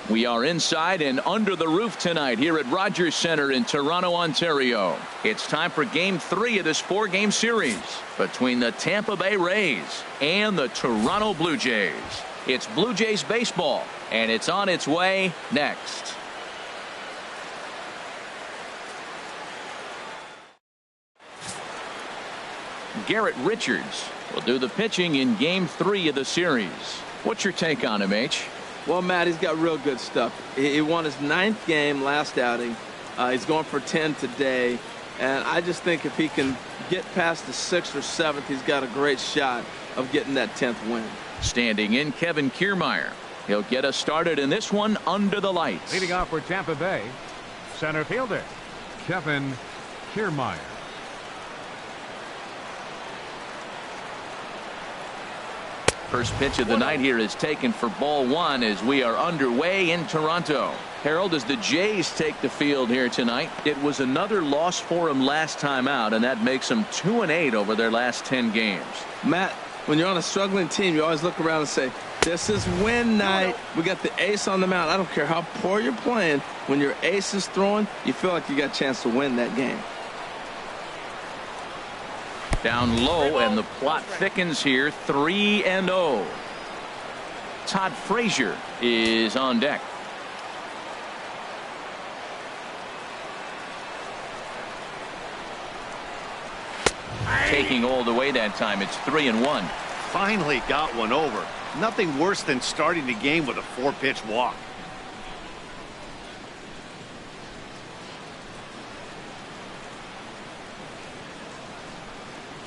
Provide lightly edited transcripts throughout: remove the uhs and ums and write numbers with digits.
We are inside and under the roof tonight here at Rogers Center in Toronto, Ontario. It's time for Game 3 of this 4-game series between the Tampa Bay Rays and the Toronto Blue Jays. It's Blue Jays baseball, and it's on its way next. Garrett Richards will do the pitching in Game 3 of the series. What's your take on him, H? Well, Matt, he's got real good stuff. He won his 9th game last outing. He's going for 10 today. And I just think if he can get past the 6th or 7th, he's got a great shot of getting that 10th win. Standing in, Kevin Kiermaier. He'll get us started in this one under the lights. Leading off for Tampa Bay, center fielder, Kevin Kiermaier. First pitch of the night here is taken for ball 1 as we are underway in Toronto. Harold, as the Jays take the field here tonight, it was another loss for them last time out, and that makes them 2-8 over their last 10 games. Matt, when you're on a struggling team, you always look around and say, this is win night. We got the ace on the mound. I don't care how poor you're playing. When your ace is throwing, you feel like you got a chance to win that game. Down low, and the plot thickens here. 3-0. Todd Frazier is on deck. Taking all the way that time. It's 3-1. Finally got one over. Nothing worse than starting the game with a 4-pitch walk.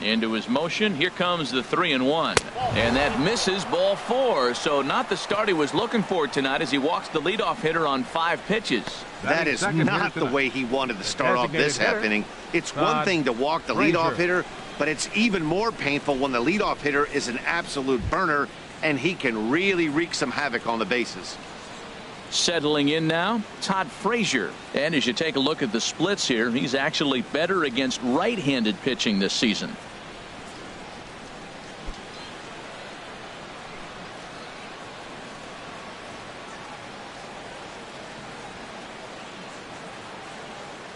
Into his motion. Here comes the 3-1. And that misses, ball 4. So not the start he was looking for tonight as he walks the leadoff hitter on 5 pitches. That is not the way he wanted to start off this half inning. It's one thing to walk the leadoff hitter, but it's even more painful when the leadoff hitter is an absolute burner and he can really wreak some havoc on the bases. Settling in now, Todd Frazier. And as you take a look at the splits here, he's actually better against right-handed pitching this season.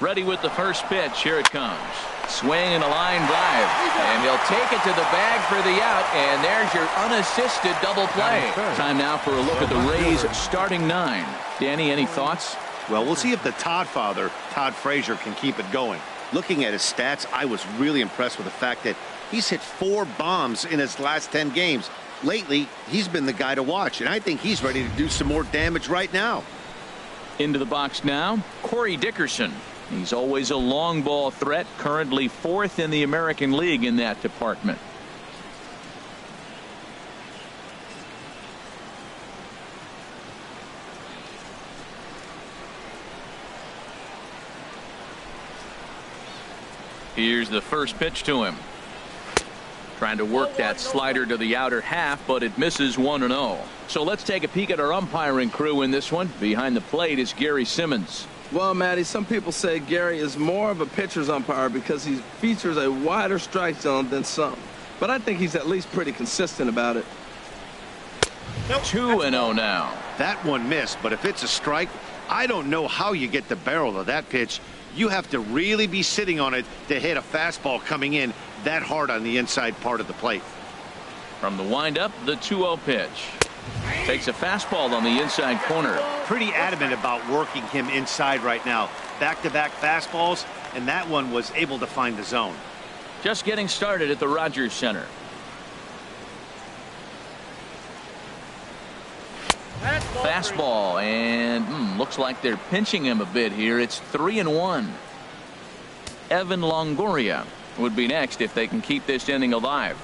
Ready with the first pitch. Here it comes. Swing and a line drive. And he'll take it to the bag for the out. And there's your unassisted double play. Time now for a look at the Rays starting 9. Danny, any thoughts? Well, we'll see if the Todd father, Todd Frazier, can keep it going. Looking at his stats, I was really impressed with the fact that he's hit 4 bombs in his last 10 games. Lately, he's been the guy to watch, and I think he's ready to do some more damage right now. Into the box now, Corey Dickerson. He's always a long ball threat, currently 4th in the American League in that department. Here's the first pitch to him. Trying to work that slider to the outer half, but it misses 1-0. So let's take a peek at our umpiring crew in this one. Behind the plate is Gary Simmons. Well, Matty, some people say Gary is more of a pitcher's umpire because he features a wider strike zone than some. But I think he's at least pretty consistent about it. 2-0 now. That one missed, but if it's a strike, I don't know how you get the barrel of that pitch. You have to really be sitting on it to hit a fastball coming in that hard on the inside part of the plate. From the windup, the 2-0 pitch. Takes a fastball on the inside corner. Pretty adamant about working him inside right now. Back-to-back fastballs, and that one was able to find the zone. Just getting started at the Rogers Center. Fastball, and looks like they're pinching him a bit here. It's 3-1. Evan Longoria would be next if they can keep this inning alive.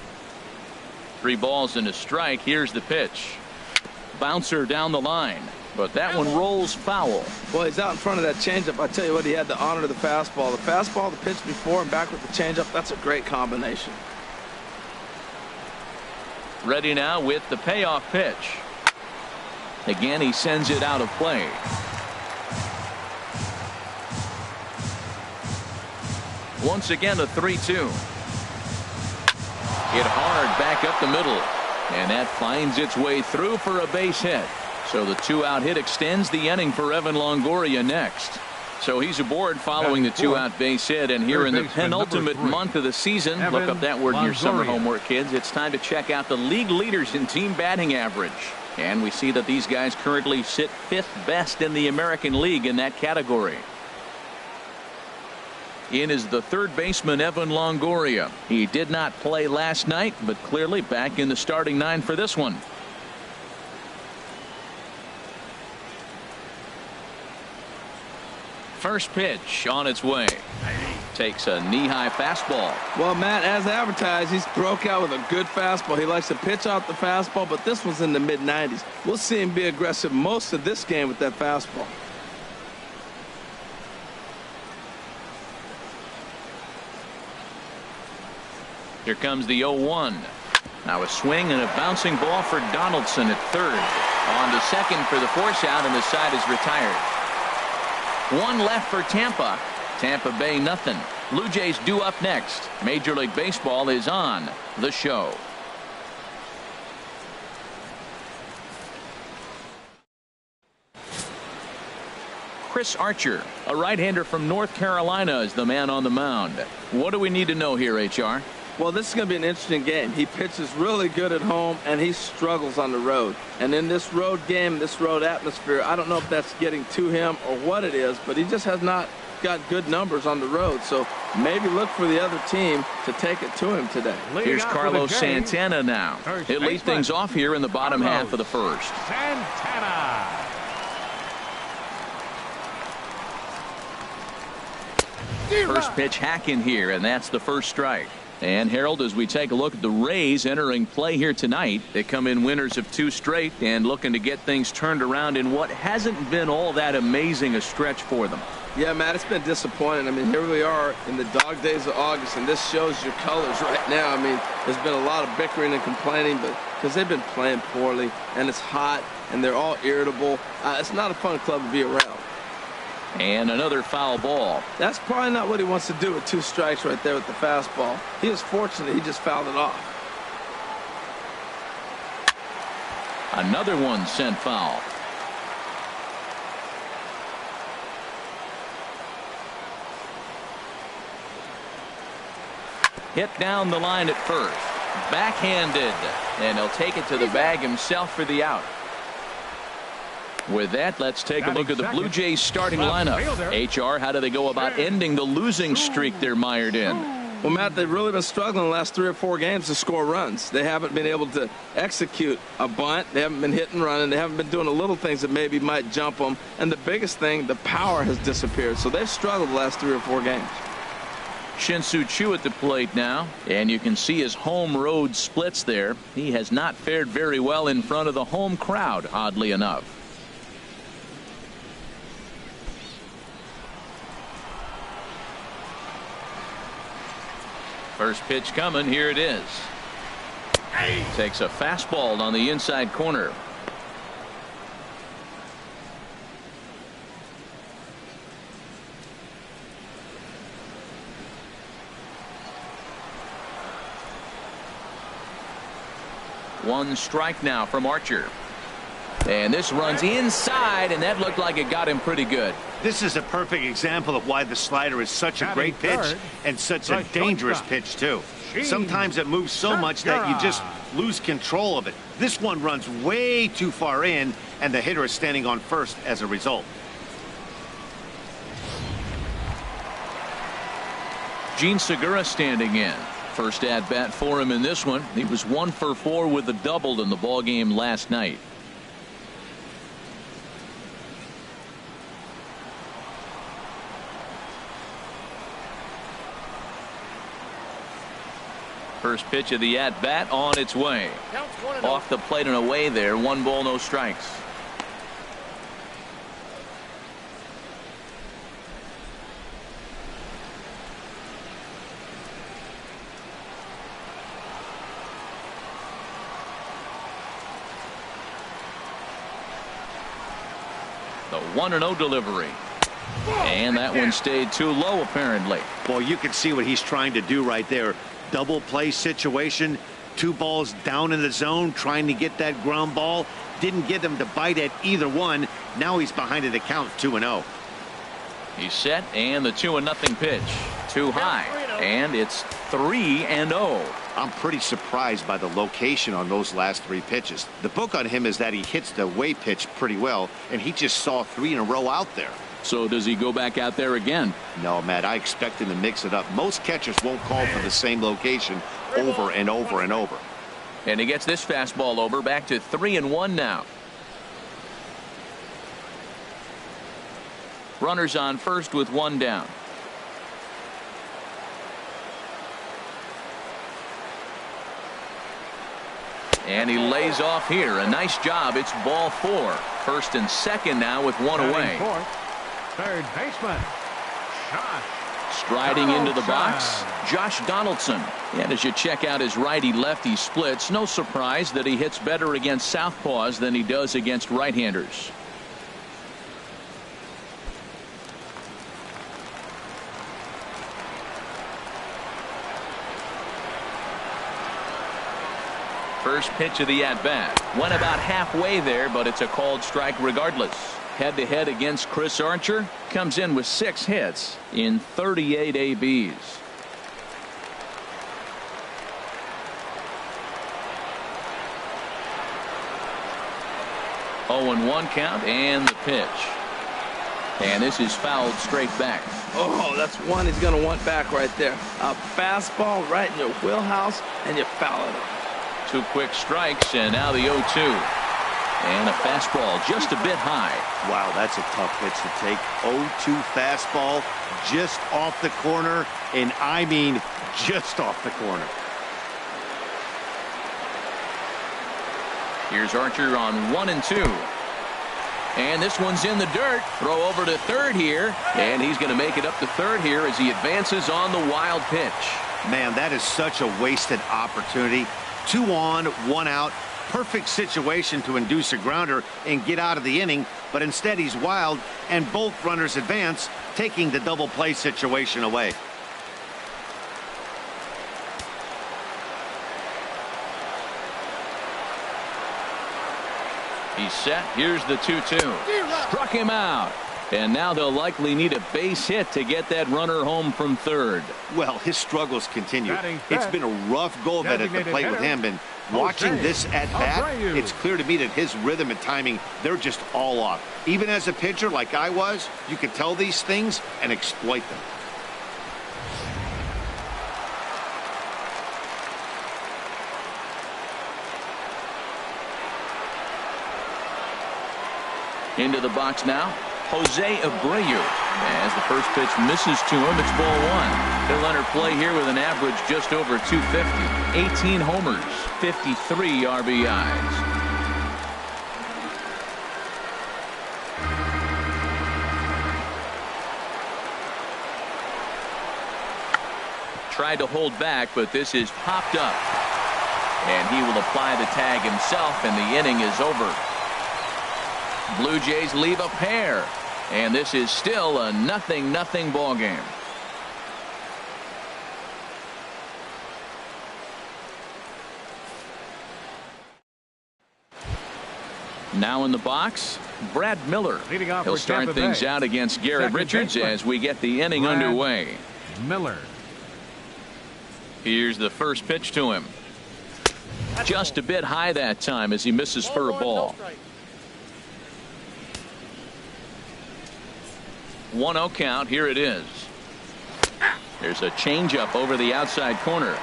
3 balls and a strike. Here's the pitch. Bouncer down the line, but that one rolls foul. Well, he's out in front of that changeup. I tell you what, he had to honor the fastball. The fastball, the pitch before, and back with the changeup. That's a great combination. Ready now with the payoff pitch. Again, he sends it out of play. Once again, a 3-2. Hit hard back up the middle. And that finds its way through for a base hit. So the 2-out hit extends the inning for Evan Longoria next. So he's aboard following the 2-out base hit, and here in the penultimate month of the season, look up that word in your summer homework, kids. It's time to check out the league leaders in team batting average. And we see that these guys currently sit 5th best in the American League in that category. In is the third baseman, Evan Longoria. He did not play last night, but clearly back in the starting 9 for this one. First pitch on its way. Takes a knee-high fastball. Well, Matt, as advertised, he's broke out with a good fastball. He likes to pitch out the fastball, but this one's in the mid-90s. We'll see him be aggressive most of this game with that fastball. Here comes the 0-1. Now a swing and a bouncing ball for Donaldson at third. On to second for the force out, and the side is retired. One left for Tampa. Tampa Bay nothing. Blue Jays due up next. Major League Baseball is on the show. Chris Archer, a right-hander from North Carolina, is the man on the mound. What do we need to know here, HR? Well, this is going to be an interesting game. He pitches really good at home, and he struggles on the road. And in this road game, this road atmosphere, I don't know if that's getting to him or what it is, but he just has not got good numbers on the road. So maybe look for the other team to take it to him today. Here's Carlos Santana now. He'll lead things off here in the bottom half of the first. Santana. First pitch hacking here, and that's the first strike. And Harold, as we take a look at the Rays entering play here tonight, they come in winners of 2 straight and looking to get things turned around in what hasn't been all that amazing a stretch for them. Yeah, Matt, it's been disappointing. I mean, here we are in the dog days of August, and this shows your colors right now. I mean, there's been a lot of bickering and complaining, but because they've been playing poorly, and it's hot, and they're all irritable. It's not a fun club to be around. And another foul ball. That's probably not what he wants to do with 2 strikes right there with the fastball. He is fortunate he just fouled it off. Another one sent foul. Hit down the line at first. Backhanded. And he'll take it to the bag himself for the out. With that, let's take a look at the Blue Jays starting lineup. HR, how do they go about ending the losing streak they're mired in? Well, Matt, they've really been struggling the last 3 or 4 games to score runs. They haven't been able to execute a bunt. They haven't been hitting, running. They haven't been doing the little things that maybe might jump them. And the biggest thing, the power has disappeared. So they've struggled the last 3 or 4 games. Shin-Soo Choo at the plate now, and you can see his home road splits there. He has not fared very well in front of the home crowd, oddly enough. First pitch coming. Here it is. Takes a fastball on the inside corner. One strike now from Archer. And this runs inside, and that looked like it got him pretty good. This is a perfect example of why the slider is such a great pitch and such a dangerous pitch, too. Sometimes it moves so much that you just lose control of it. This one runs way too far in, and the hitter is standing on first as a result. Gene Segura standing in. First at bat for him in this one. He was 1 for 4 with a double in the ball game last night. First pitch of the at bat on its way. Off the plate and away there. 1 ball, no strikes. The 1-0 delivery. And that one stayed too low, apparently. Well, you can see what he's trying to do right there. Double play situation. 2 balls down in the zone trying to get that ground ball. Didn't get him to bite at either one. Now he's behind at the count 2-0. He's set, and the 2-0 pitch. Too high, and it's 3-0. I'm pretty surprised by the location on those last 3 pitches. The book on him is that he hits the away pitch pretty well, and he just saw 3 in a row out there. So does he go back out there again? No, Matt, I expect him to mix it up. Most catchers won't call for the same location over and over and over. And he gets this fastball over, back to 3-1 now. Runners on first with 1 down. And he lays off here. A nice job. It's ball 4. First and second now with 1 away. Fourth, third baseman, Josh. Striding into the box, Josh Donaldson. And as you check out his righty-lefty splits, no surprise that he hits better against southpaws than he does against right-handers. First pitch of the at-bat. Went about halfway there, but it's a called strike regardless. Head-to-head against Chris Archer. Comes in with 6 hits in 38 ABs. Oh, and 1 count, and the pitch. And this is fouled straight back. Oh, that's one he's going to want back right there. A fastball right in your wheelhouse, and you foul it. 2 quick strikes, and now the 0-2. And a fastball just a bit high. Wow, that's a tough pitch to take. 0-2 fastball just off the corner, and I mean just off the corner. Here's Archer on 1 and 2. And this one's in the dirt. Throw over to third here, and he's going to make it up to third here as he advances on the wild pitch. Man, that is such a wasted opportunity. 2 on, 1 out. Perfect situation to induce a grounder and get out of the inning, but instead he's wild, and both runners advance, taking the double play situation away. He's set. Here's the 2-2. Struck him out. And now they'll likely need a base hit to get that runner home from third. Well, his struggles continue. It's been a rough go of it at the plate with him, and watching this at bat, it's clear to me that his rhythm and timing, they're just all off. Even as a pitcher like I was, you could tell these things and exploit them. Into the box now, Jose Abreu. As the first pitch misses to him, it's ball 1. He'll enter play here with an average just over 250. 18 homers, 53 RBIs. Tried to hold back, but this is popped up. And he will apply the tag himself, and the inning is over. Blue Jays leave a pair, and this is still a 0-0 ball game. Now in the box, Brad Miller. He'll start things out against Garrett Richards as we get the inning underway. Miller. Here's the first pitch to him. Just a bit high that time as he misses for a ball. 1-0 count. Here it is. There's a changeup over the outside corner.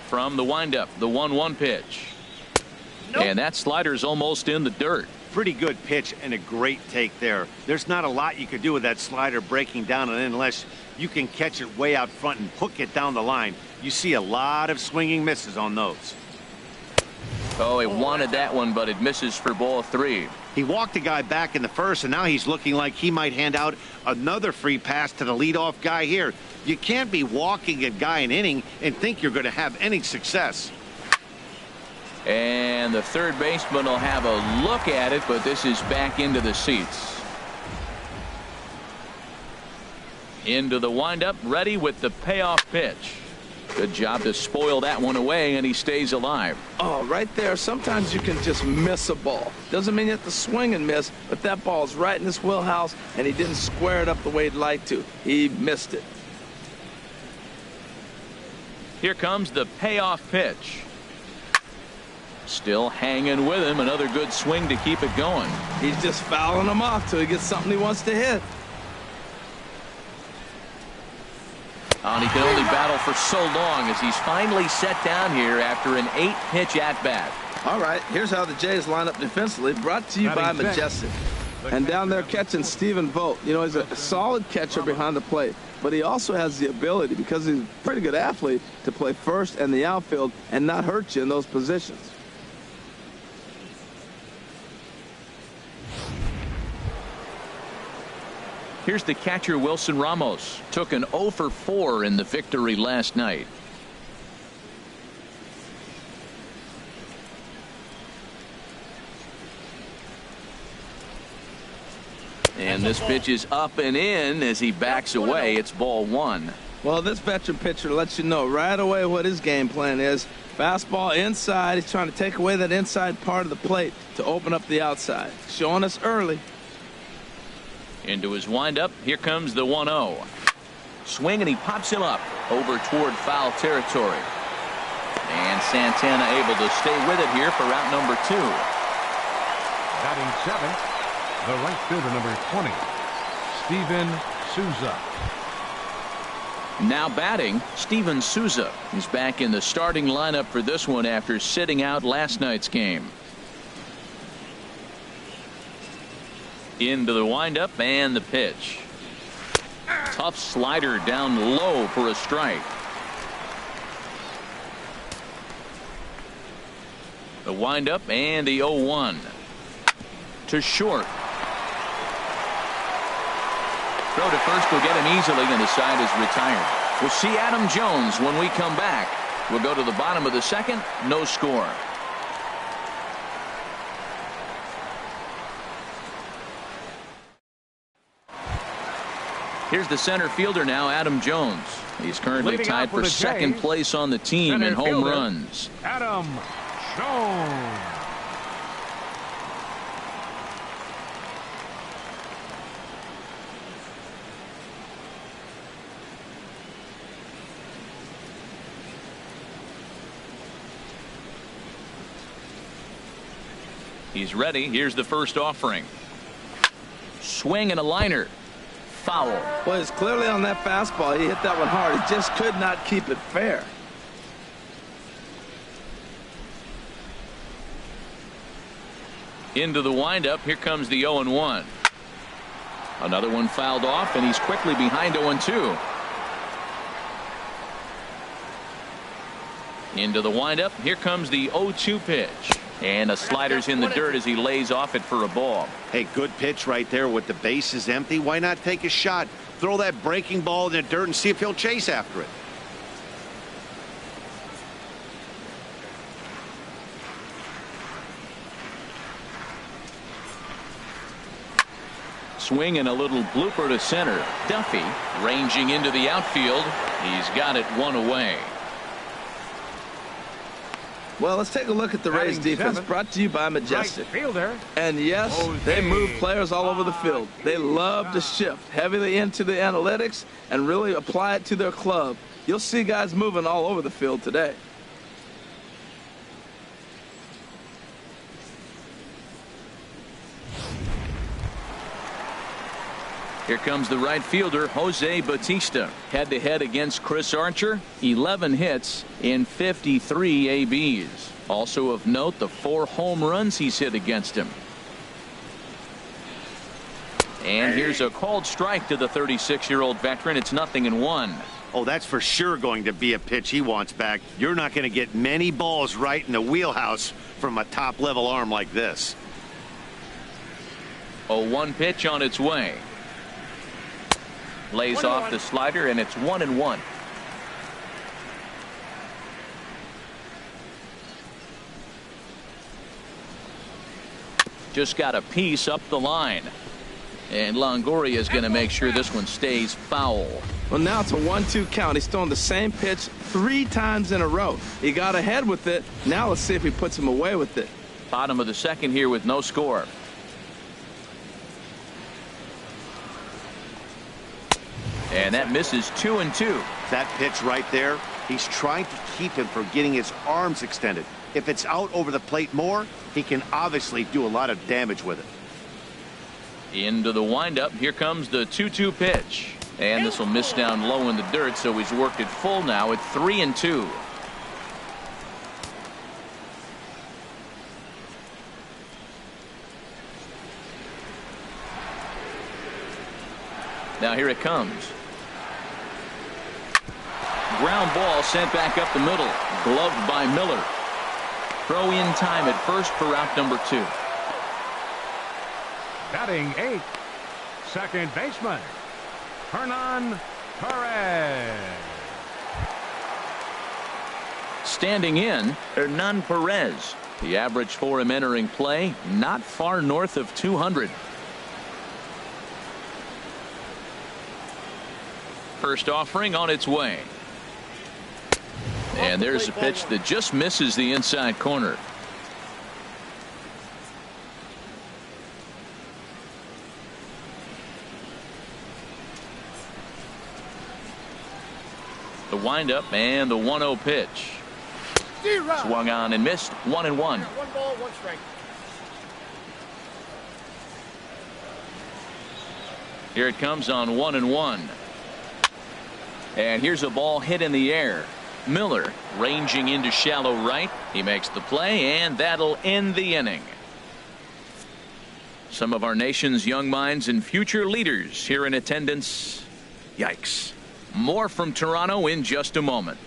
From the windup, the 1-1 pitch. And that slider's almost in the dirt. Pretty good pitch and a great take there. There's not a lot you could do with that slider breaking down unless you can catch it way out front and hook it down the line. You see a lot of swinging misses on those. Oh, he wanted that one, but it misses for ball 3. He walked a guy back in the first, and now he's looking like he might hand out another free pass to the leadoff guy here. You can't be walking a guy an inning and think you're going to have any success. And the third baseman will have a look at it, but this is back into the seats. Into the windup, ready with the payoff pitch. Good job to spoil that one away, and he stays alive. Oh, right there. Sometimes you can just miss a ball. Doesn't mean you have to swing and miss, but that ball's right in his wheelhouse, and he didn't square it up the way he'd like to. He missed it. Here comes the payoff pitch. Still hanging with him. Another good swing to keep it going. He's just fouling him off till he gets something he wants to hit. And he can only battle for so long as he's finally set down here after an 8-pitch at-bat. All right, here's how the Jays line up defensively. Brought to you by Majestic. And down there catching Stephen Vogt. You know, he's a solid catcher behind the plate, but he also has the ability, because he's a pretty good athlete, to play first and the outfield and not hurt you in those positions. Here's the catcher, Wilson Ramos. Took an 0 for 4 in the victory last night. And this pitch is up and in as he backs away. It's ball 1. Well, this veteran pitcher lets you know right away what his game plan is. Fastball inside. He's trying to take away that inside part of the plate to open up the outside. Showing us early. Into his windup. Here comes the 1-0. Swing, and he pops him up over toward foul territory. And Santana able to stay with it here for out number 2. Batting 7th, the right fielder, number 20, Steven Souza. Now batting, Steven Souza. He's back in the starting lineup for this one after sitting out last night's game. Into the windup and the pitch. Tough slider down low for a strike. The windup and the 0-1 to short. Throw to first will get him easily, and the side is retired. We'll see Adam Jones when we come back. We'll go to the bottom of the second. No score. Here's the center fielder now, Adam Jones. He's currently tied for second place on the team in home runs. Adam Jones. He's ready. Here's the first offering. Swing and a liner. Foul. Well, it's clearly on that fastball. He hit that one hard. He just could not keep it fair. Into the windup. Here comes the 0-1. Another one fouled off, and he's quickly behind 0-2. Into the windup. Here comes the 0-2 pitch. And a slider's in the dirt as he lays off it for a ball. Hey, good pitch right there with the bases empty. Why not take a shot? Throw that breaking ball in the dirt and see if he'll chase after it. Swing and a little blooper to center. Duffy ranging into the outfield. He's got it one away. Well, let's take a look at the Rays defense, brought to you by Majestic. Right fielder. And yes, they move players all over the field. They love to shift heavily into the analytics and really apply it to their club. You'll see guys moving all over the field today. Here comes the right fielder, Jose Bautista. Head-to-head against Chris Archer. 11 hits in 53 ABs. Also of note, the 4 home runs he's hit against him. And here's a called strike to the 36-year-old veteran. It's 0-1. Oh, that's for sure going to be a pitch he wants back. You're not going to get many balls right in the wheelhouse from a top-level arm like this. 0-1 pitch on its way. Lays off the slider, and it's 1-1. Just got a piece up the line. And Longoria is going to make sure this one stays foul. Well, now it's a 1-2 count. He's throwing the same pitch 3 times in a row. He got ahead with it. Now let's see if he puts him away with it. Bottom of the second here with no score. And that misses 2-2. That pitch right there, he's trying to keep him from getting his arms extended. If it's out over the plate more, he can obviously do a lot of damage with it. Into the windup. Here comes the 2-2 pitch. And this will miss down low in the dirt, so he's worked it full now at 3-2. Now here it comes. Ground ball sent back up the middle. Gloved by Miller. Throw in time at first for out number 2. Batting 8th, second baseman, Hernan Perez. Standing in, Hernan Perez. The average for him entering play, not far north of 200. First offering on its way. And there's a pitch that just misses the inside corner. The windup and the 1-0 pitch. Swung on and missed. 1-1. 1 ball, 1 strike. Here it comes on 1-1. And here's a ball hit in the air. Miller ranging into shallow right. He makes the play, and that'll end the inning. Some of our nation's young minds and future leaders here in attendance. Yikes. More from Toronto in just a moment.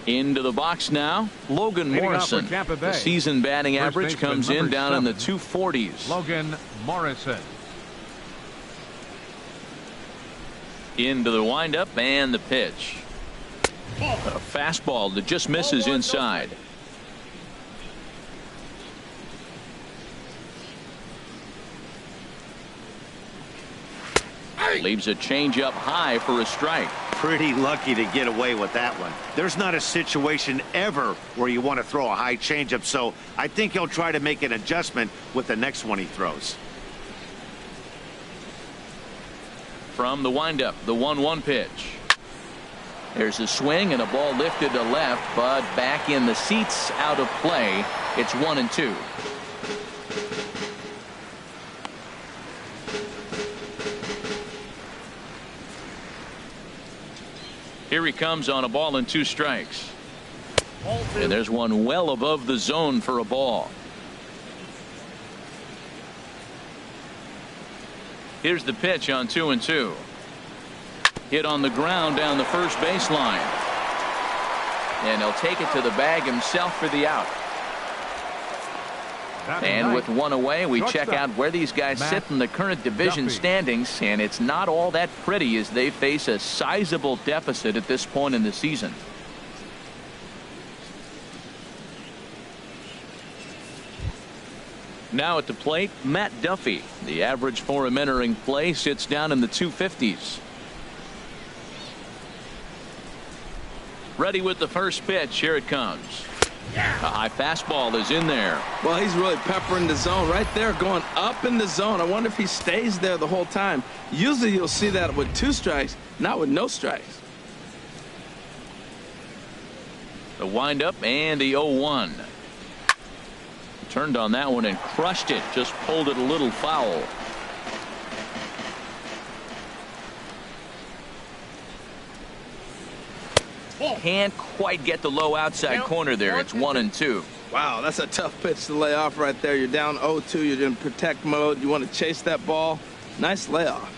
Into the box now, Logan Morrison. The season batting average comes in down in the 240s. Logan Morrison. Into the windup and the pitch. A fastball that just misses inside. Leaves a changeup high for a strike. Pretty lucky to get away with that one. There's not a situation ever where you want to throw a high changeup, so I think he'll try to make an adjustment with the next one he throws. From the windup, the 1-1 pitch. There's a swing and a ball lifted to left, but back in the seats, out of play. It's 1-2. Here he comes on a ball and 2 strikes. And there's one well above the zone for a ball. Here's the pitch on 2-2. Hit on the ground down the first baseline. And he'll take it to the bag himself for the out. And with 1 away, we check out where these guys sit in the current division standings, and it's not all that pretty as they face a sizable deficit at this point in the season. Now at the plate, Matt Duffy. The average for him entering play sits down in the 250s. Ready with the first pitch. Here it comes. A high fastball is in there. Well, he's really peppering the zone right there, going up in the zone. I wonder if he stays there the whole time. Usually you'll see that with 2 strikes, not with no strikes. The windup and the 0-1. Turned on that one and crushed it. Just pulled it a little foul. Can't quite get the low outside corner there. It's 1-2. Wow, that's a tough pitch to lay off right there. You're down 0-2. You're in protect mode. You want to chase that ball. Nice layoff.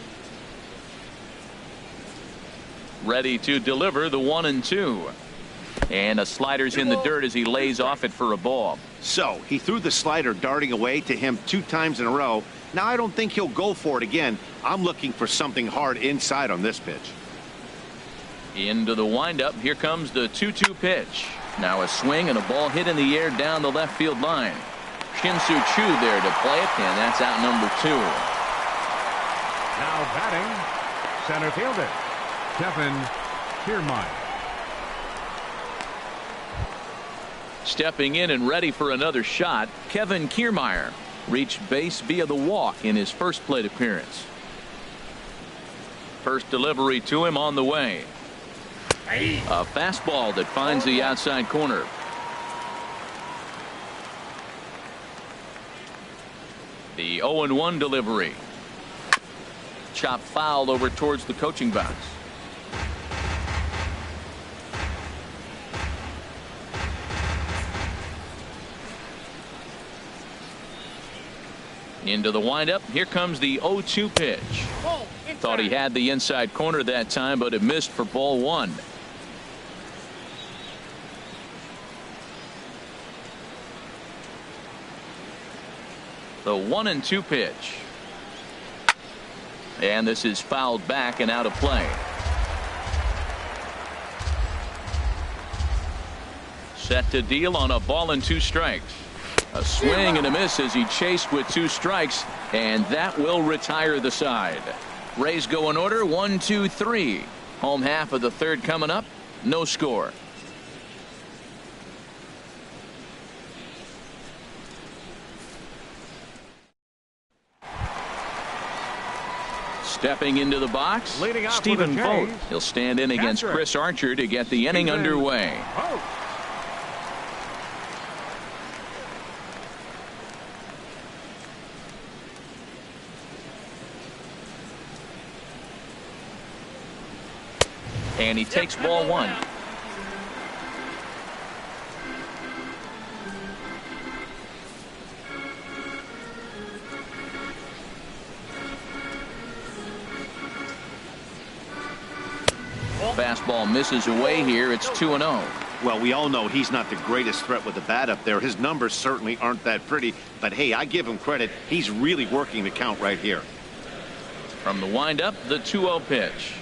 Ready to deliver the 1-2. And a slider's in the dirt as he lays off it for a ball. So he threw the slider darting away to him 2 times in a row. Now I don't think he'll go for it again. I'm looking for something hard inside on this pitch. Into the windup. Here comes the 2-2 pitch. Now a swing and a ball hit in the air down the left field line. Shin-Soo Choo there to play it, and that's out number 2. Now batting, center fielder Kevin Kiermaier. Stepping in and ready for another shot, Kevin Kiermaier reached base via the walk in his first plate appearance. First delivery to him on the way. A fastball that finds the outside corner. The 0-1 delivery. Chop foul over towards the coaching box. Into the windup. Here comes the 0-2 pitch. Thought he had the inside corner that time, but it missed for ball 1. The 1-2 pitch. And this is fouled back and out of play. Set to deal on a ball and 2 strikes. A swing and a miss as he chased with 2 strikes, and that will retire the side. Rays go in order, 1, 2, 3. Home half of the third coming up. No score. Stepping into the box, Stephen Vogt. He'll stand in against Chris Archer to get the inning underway. And he takes ball 1. Fastball misses away here. It's 2-0. Well, we all know he's not the greatest threat with the bat up there. His numbers certainly aren't that pretty. But, hey, I give him credit. He's really working the count right here. From the windup, the 2-0 pitch.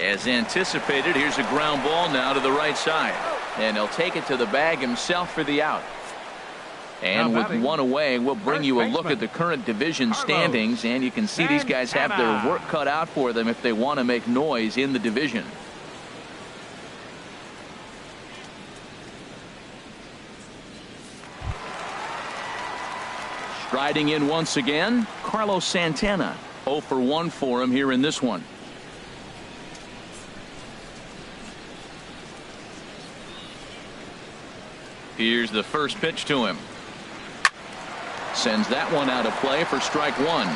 As anticipated, here's a ground ball now to the right side. And he'll take it to the bag himself for the out. And with 1 away, we'll bring you a look at the current division standings. And you can see these guys have their work cut out for them if they want to make noise in the division. Striding in once again, Carlos Santana. 0 for 1 for him here in this one. Here's the first pitch to him. Sends that one out of play for strike 1.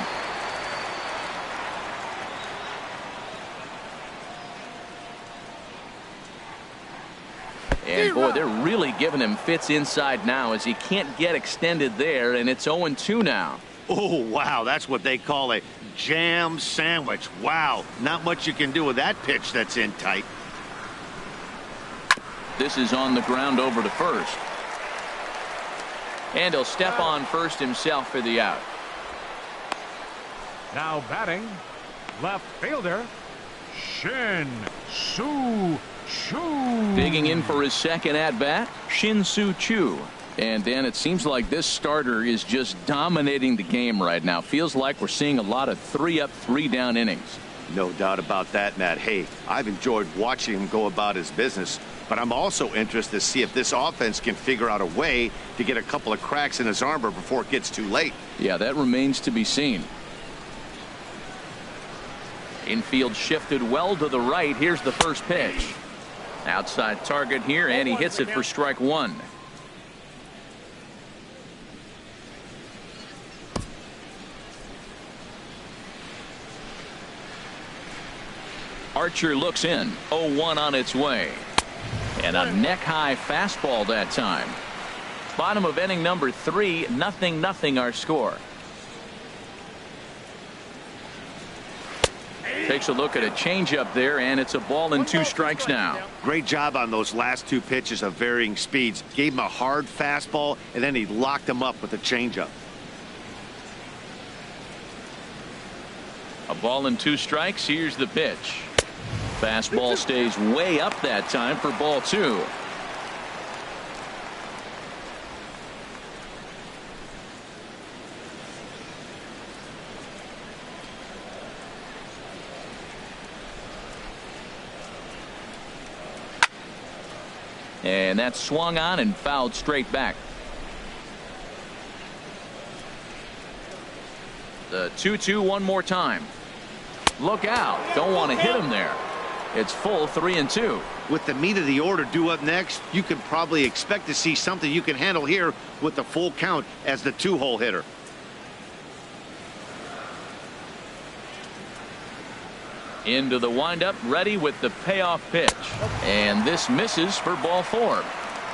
And boy, they're really giving him fits inside now as he can't get extended there, and it's 0-2 now. Oh, wow, that's what they call a jam sandwich. Wow, not much you can do with that pitch that's in tight. This is on the ground over to first. And he'll step on first himself for the out. Now batting, left fielder Shin-Soo Choo. Digging in for his second at bat, Shin-Soo Choo. And Dan, it seems like this starter is just dominating the game right now. Feels like we're seeing a lot of 3-up, 3-down innings. No doubt about that, Matt. Hey, I've enjoyed watching him go about his business, but I'm also interested to see if this offense can figure out a way to get a couple of cracks in his armor before it gets too late. Yeah, that remains to be seen. Infield shifted well to the right. Here's the first pitch. Outside target here, and he hits it for strike 1. Archer looks in. 0-1 on its way. And a neck-high fastball that time. Bottom of inning number 3, 0-0 our score. Takes a look at a changeup there, and it's a ball and 2 strikes now. Great job on those last 2 pitches of varying speeds. Gave him a hard fastball, and then he locked him up with a changeup. A ball and 2 strikes. Here's the pitch. Fastball stays way up that time for ball 2. And that's swung on and fouled straight back. The 2-2 one more time. Look out. Don't want to hit him there. It's full 3-2. With the meat of the order due up next, you could probably expect to see something you can handle here with the full count as the 2-hole hitter. Into the windup, ready with the payoff pitch. And this misses for ball 4.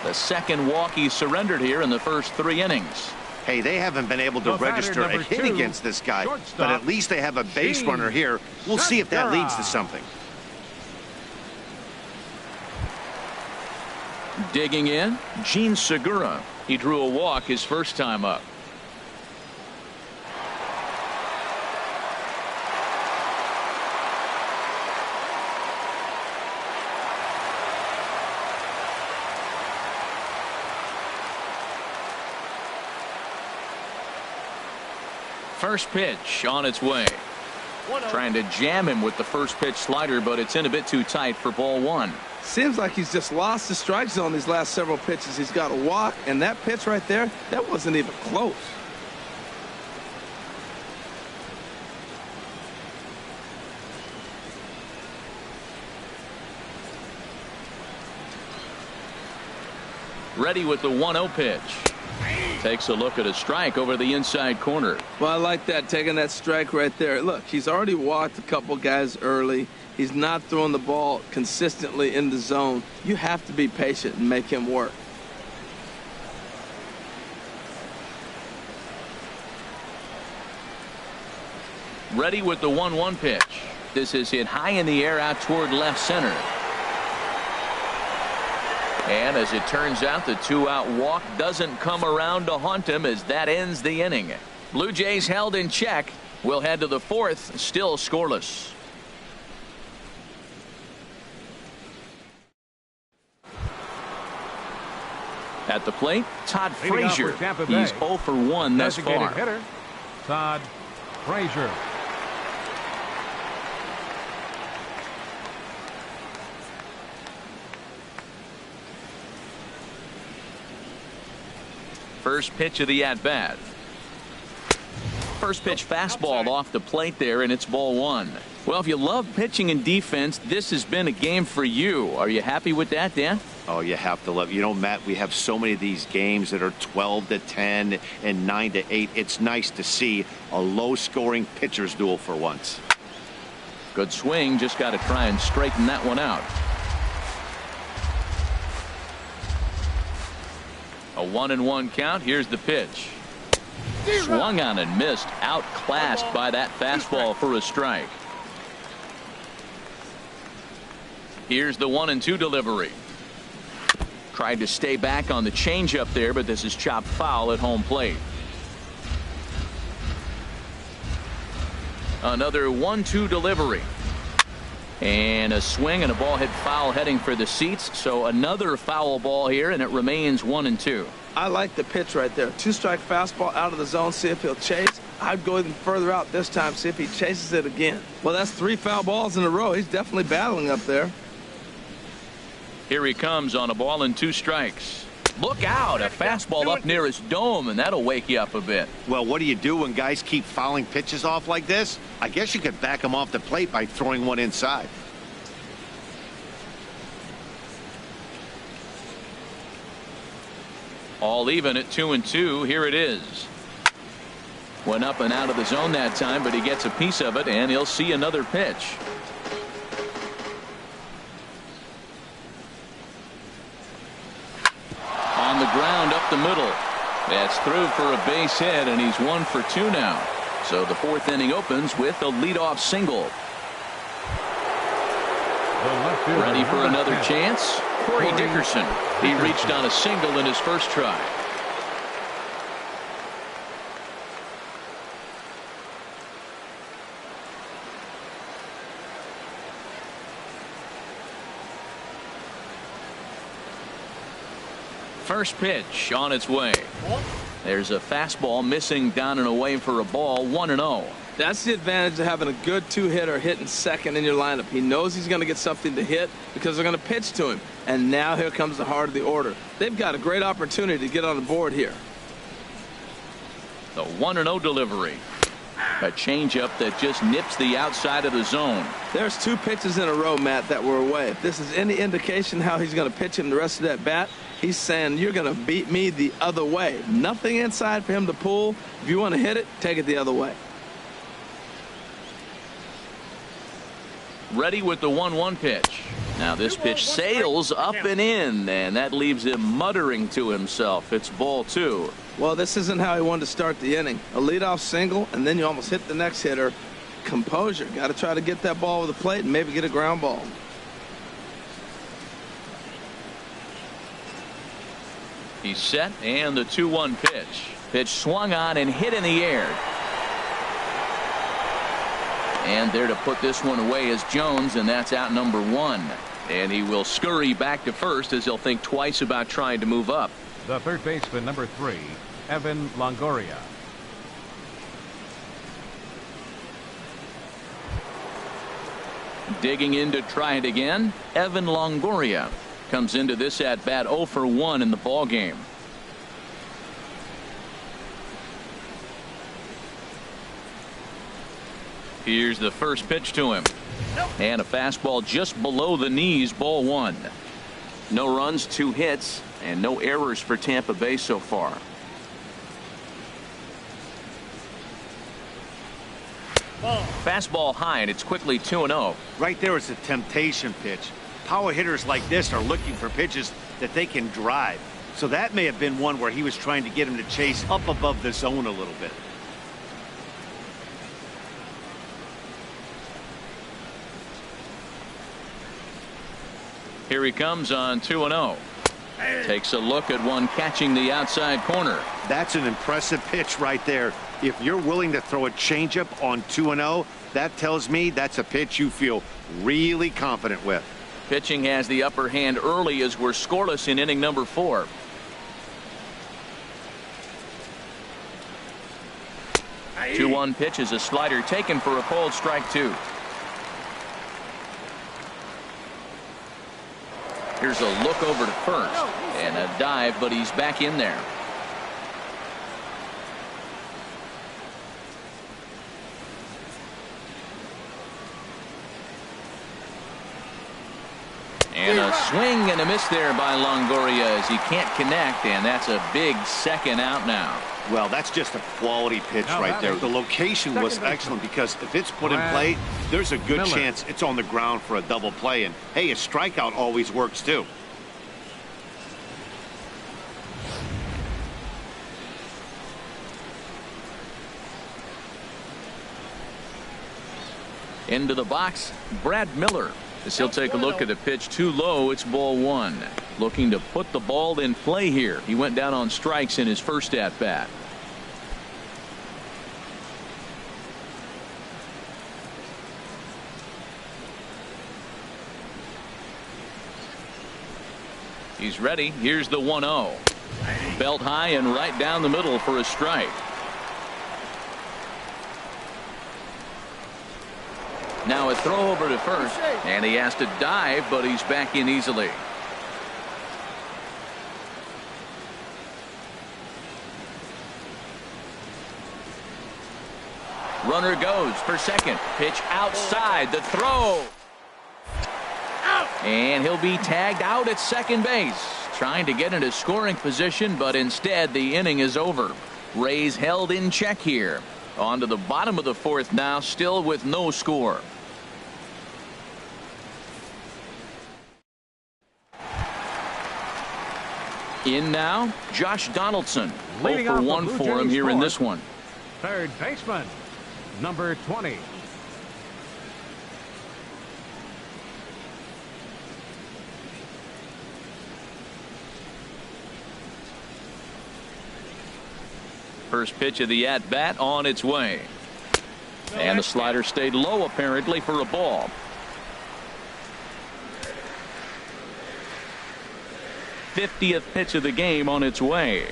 The second walk he surrendered here in the first 3 innings. Hey, they haven't been able to register a hit against this guy, but at least they have a base runner here. We'll see if that leads to something. Digging in, Gene Segura. He drew a walk his first time up. First pitch on its way. Trying to jam him with the first pitch slider, but it's in a bit too tight for ball 1. Seems like he's just lost the strike zone these last several pitches. He's got a walk, and that pitch right there, that wasn't even close. Ready with the 1-0 pitch. Takes a look at a strike over the inside corner. Well, I like that, taking that strike right there. Look, he's already walked a couple guys early. He's not throwing the ball consistently in the zone. You have to be patient and make him work. Ready with the 1-1 pitch. This is hit high in the air out toward left center. And as it turns out, the 2-out walk doesn't come around to haunt him as that ends the inning. Blue Jays held in check. We'll head to the 4th, still scoreless. At the plate, Todd Frazier. He's 0 for 1 thus far. Hitter, Todd Frazier. First pitch of the at-bat. First pitch fastball off the plate there, and it's ball 1. Well, if you love pitching and defense, this has been a game for you. Are you happy with that, Dan? Oh, you have to love. You know, Matt, we have so many of these games that are 12-10 and 9-8. It's nice to see a low-scoring pitcher's duel for once. Good swing. Just got to try and straighten that one out. A 1-1 count. Here's the pitch. Swung on and missed. Outclassed by that fastball for a strike. Here's the 1-2 delivery. Tried to stay back on the changeup there, but this is chopped foul at home plate. Another 1-2 delivery. And a swing and a ball hit foul heading for the seats. So another foul ball here, and it remains 1-2. I like the pitch right there. 2-strike fastball out of the zone. See if he'll chase. I'd go even further out this time. See if he chases it again. Well, that's 3 foul balls in a row. He's definitely battling up there. Here he comes on a ball and 2 strikes. Look out. A fastball up near his dome, and that'll wake you up a bit. Well, what do you do when guys keep fouling pitches off like this? I guess you could back them off the plate by throwing one inside. All even at 2-2. Here it is. Went up and out of the zone that time, but he gets a piece of it, and he'll see another pitch. On the ground up the middle. That's through for a base hit, and he's 1 for 2 now. So the 4th inning opens with a leadoff single. Ready for another chance? Corey Dickerson. He reached on a single in his first try. First pitch on its way. There's a fastball missing down and away for a ball. 1-0. That's the advantage of having a good two-hitter hitting second in your lineup. He knows he's going to get something to hit because they're going to pitch to him. And now here comes the heart of the order. They've got a great opportunity to get on the board here. The 1-0 delivery. A changeup that just nips the outside of the zone. There's 2 pitches in a row, Matt, that were away. If this is any indication how he's going to pitch him the rest of that bat, he's saying you're going to beat me the other way. Nothing inside for him to pull. If you want to hit it, take it the other way. Ready with the 1-1 pitch. Now this pitch sails up and in, and that leaves him muttering to himself. It's ball 2. Well, this isn't how he wanted to start the inning. A leadoff single, and then you almost hit the next hitter. Composure. Got to try to get that ball over the plate and maybe get a ground ball. He's set, and the 2-1 pitch. Pitch swung on and hit in the air. And there to put this one away is Jones, and that's out number 1. And he will scurry back to first as he'll think twice about trying to move up. The third baseman, number 3, Evan Longoria. Digging in to try it again, Evan Longoria comes into this at bat 0 for 1 in the ball game. Here's the first pitch to him. And a fastball just below the knees, ball 1. No runs, 2 hits, and no errors for Tampa Bay so far. Fastball high, and it's quickly 2-0. Right there is a temptation pitch. Power hitters like this are looking for pitches that they can drive. So that may have been one where he was trying to get him to chase up above the zone a little bit. Here he comes on 2-0. Takes a look at one catching the outside corner. That's an impressive pitch right there. If you're willing to throw a changeup on 2-0, that tells me that's a pitch you feel really confident with. Pitching has the upper hand early as we're scoreless in inning number 4. Aye. 2-1 pitch is a slider taken for a called strike 2. Here's a look over to first and a dive, but he's back in there. And a swing and a miss there by Longoria as he can't connect, and that's a big second out now. Well, that's just a quality pitch right there. The location was excellent because if it's put in play, there's a good chance it's on the ground for a double play. And, hey, a strikeout always works, too. Into the box, Brad Miller. As he'll take a look at a pitch too low, it's ball 1. Looking to put the ball in play here. He went down on strikes in his first at bat. He's ready. Here's the 1-0. Belt high and right down the middle for a strike. Now a throw over to first, and he has to dive, but he's back in easily. Runner goes for second. Pitch outside. The throw. And he'll be tagged out at second base. Trying to get into scoring position, but instead the inning is over. Rays held in check here. On to the bottom of the 4th now, still with no score. In now, Josh Donaldson. 0 for 1 for him here in this one. Third baseman, number 20. First pitch of the at-bat on its way. And the slider stayed low apparently for a ball. 50th pitch of the game on its way.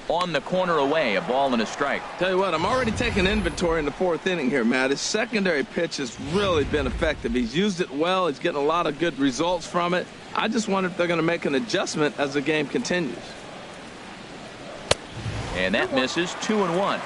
on the corner away. A ball and a strike. Tell you what, I'm already taking inventory in the 4th inning here, Matt. His secondary pitch has really been effective. He's used it well. He's getting a lot of good results from it. I just wonder if they're going to make an adjustment as the game continues. And that misses. 2-1.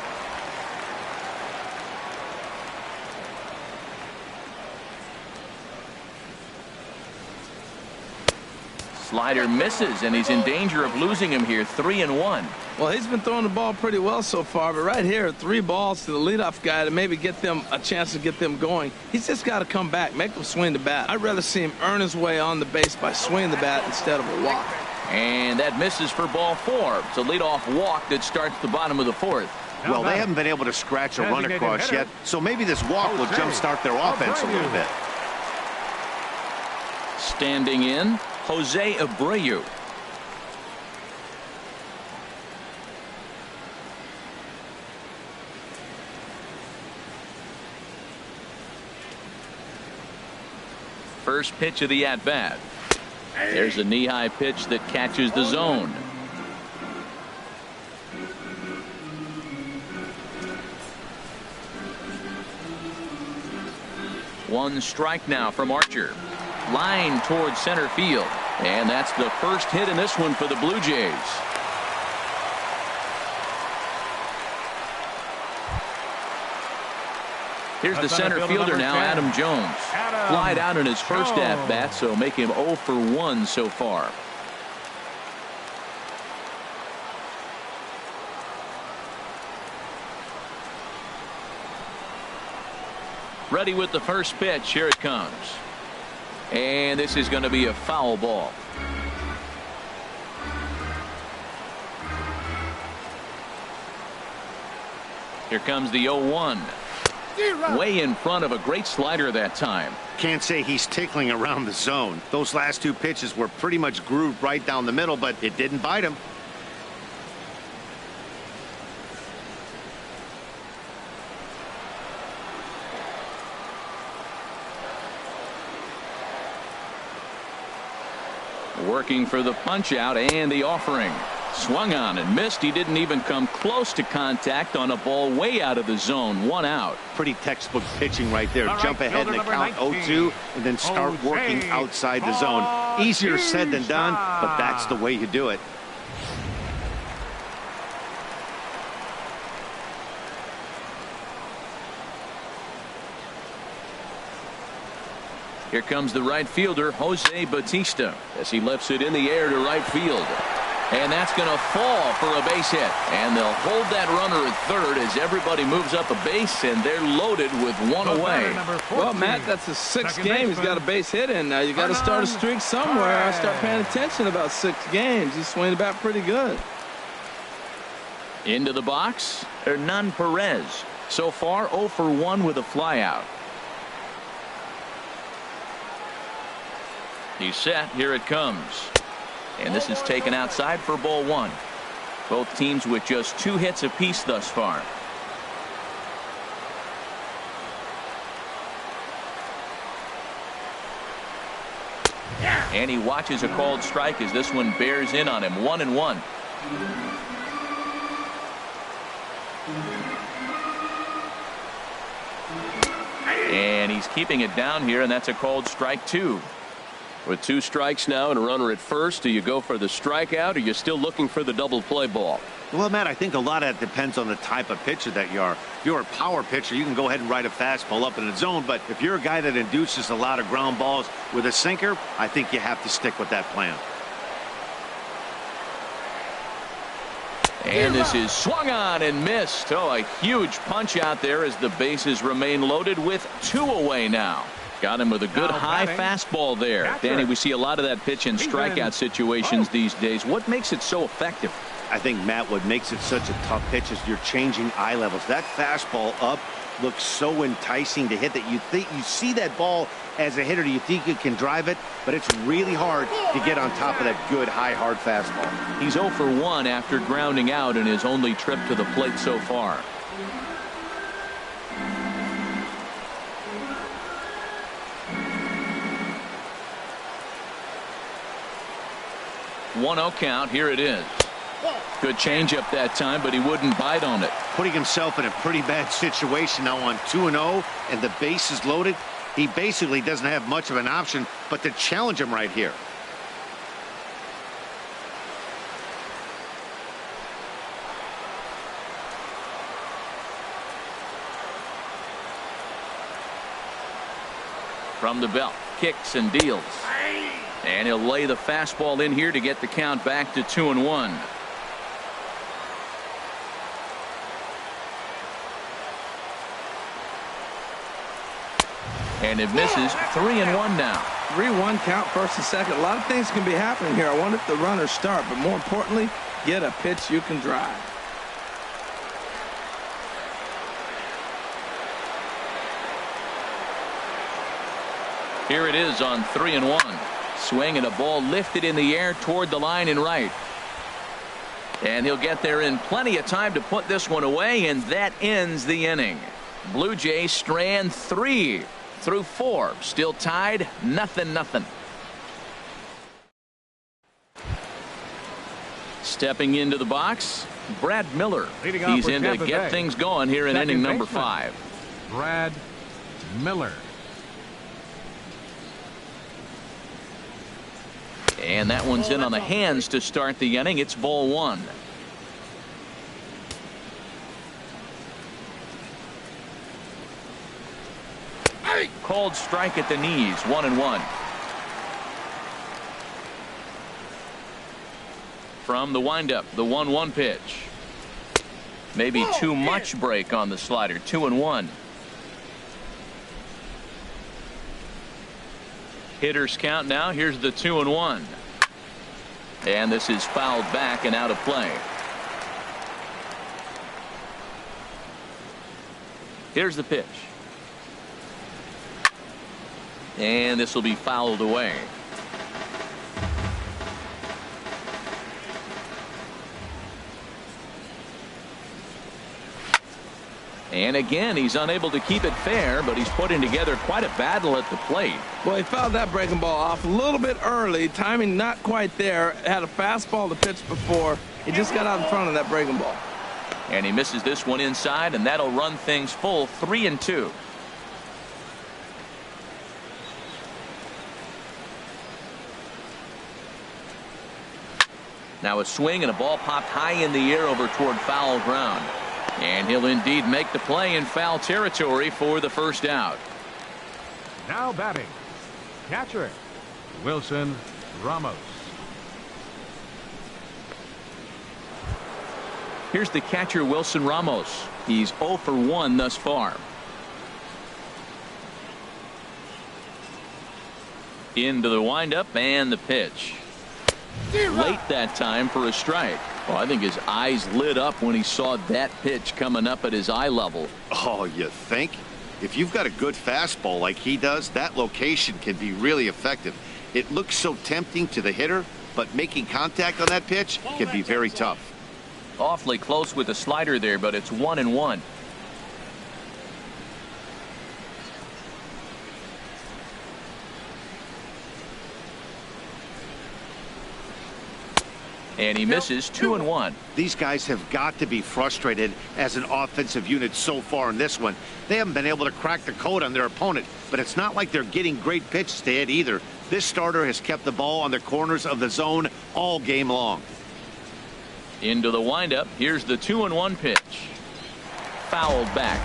Slider misses, and he's in danger of losing him here. 3-1. Well, he's been throwing the ball pretty well so far, but right here, 3 balls to the leadoff guy to maybe get them a chance to get them going. He's just got to come back, make them swing the bat. I'd rather see him earn his way on the base by swinging the bat instead of a walk. And that misses for ball 4. It's a leadoff walk that starts the bottom of the 4th. Well, they haven't been able to scratch a run across yet, so maybe this walk will jumpstart their offense a little bit. Standing in, Jose Abreu. First pitch of the at-bat. There's a knee-high pitch that catches the zone. One strike now from Archer. Line towards center field. And that's the first hit in this one for the Blue Jays. Here's the center fielder now, Adam Jones. Flied out in his first at-bat, so make him 0 for 1 so far. Ready with the first pitch. Here it comes. And this is going to be a foul ball. Here comes the 0-1. Way in front of a great slider that time. Can't say he's tickling around the zone. Those last 2 pitches were pretty much grooved right down the middle, but it didn't bite him. Working for the punch out and the offering. Swung on and missed. He didn't even come close to contact on a ball way out of the zone. 1 out. Pretty textbook pitching right there. Jump ahead in the count 0-2 and then start working outside the zone. Easier said than done, but that's the way you do it. Here comes the right fielder, Jose Bautista, as he lifts it in the air to right field. And that's going to fall for a base hit. And they'll hold that runner at third as everybody moves up a base, and they're loaded with 1 away. Well, Matt, that's his 6th game. He's got a base hit in now. You got to start a streak somewhere. I start paying attention about 6 games. He's swinging the bat pretty good. Into the box, Hernan Perez. So far, 0 for 1 with a flyout. He's set. Here it comes. And this is taken outside for ball 1. Both teams with just 2 hits apiece thus far. And he watches a called strike as this one bears in on him. 1-1. And he's keeping it down here, and that's a called strike 2. With 2 strikes now and a runner at first, do you go for the strikeout, or are you still looking for the double play ball? Well, Matt, I think a lot of that depends on the type of pitcher that you are. If you're a power pitcher, you can go ahead and ride a fastball up in the zone. But if you're a guy that induces a lot of ground balls with a sinker, I think you have to stick with that plan. And this is swung on and missed. Oh, a huge punch out there as the bases remain loaded with 2 away now. Got him with a good high fastball there. Danny, we see a lot of that pitch in strikeout situations these days. What makes it so effective? I think, Matt, what makes it such a tough pitch is you're changing eye levels. That fastball up looks so enticing to hit that you think you see that ball as a hitter. You think you can drive it, but it's really hard to get on top of that good high hard fastball. He's 0 for 1 after grounding out in his only trip to the plate so far. 1-0 count. Here it is. Good changeup that time, but he wouldn't bite on it. Putting himself in a pretty bad situation now on 2-0, and the base is loaded. He basically doesn't have much of an option but to challenge him right here. From the belt, kicks and deals. And he'll lay the fastball in here to get the count back to 2-1. And it misses. 3-1 now. 3-1 count, first and second. A lot of things can be happening here. I wonder if the runners start, but more importantly, get a pitch you can drive. Here it is on 3-1. Swing and a ball lifted in the air toward the line and right. And he'll get there in plenty of time to put this one away, and that ends the inning. Blue Jays strand 3 through 4. Still tied, 0-0. Stepping into the box, Brad Miller. He's in to get things going here in inning number 5. Brad Miller. And that one's in on the hands to start the inning. It's ball 1. Called strike at the knees, 1-1. From the windup, the 1-1 pitch. Maybe too much break on the slider, 2-1. Hitters count now. Here's the 2-1. And this is fouled back and out of play. Here's the pitch. And this will be fouled away. And again, he's unable to keep it fair, but he's putting together quite a battle at the plate. Well, he fouled that breaking ball off a little bit early. Timing not quite there. Had a fastball to pitch before. He just got out in front of that breaking ball. And he misses this one inside, and that'll run things full, 3-2. Now a swing and a ball popped high in the air over toward foul ground. And he'll indeed make the play in foul territory for the first out. Now batting, catcher, Wilson Ramos. Here's the catcher, Wilson Ramos. He's 0 for 1 thus far. Into the windup and the pitch. Late that time for a strike. Well, I think his eyes lit up when he saw that pitch coming up at his eye level. Oh, you think? If you've got a good fastball like he does, that location can be really effective. It looks so tempting to the hitter, but making contact on that pitch can be very tough. Awfully close with the slider there, but it's 1-1. And he misses, 2-1. These guys have got to be frustrated as an offensive unit so far in this one. They haven't been able to crack the code on their opponent, but it's not like they're getting great pitches to hit either. This starter has kept the ball on the corners of the zone all game long. Into the windup. Here's the 2-1 pitch. Fouled back.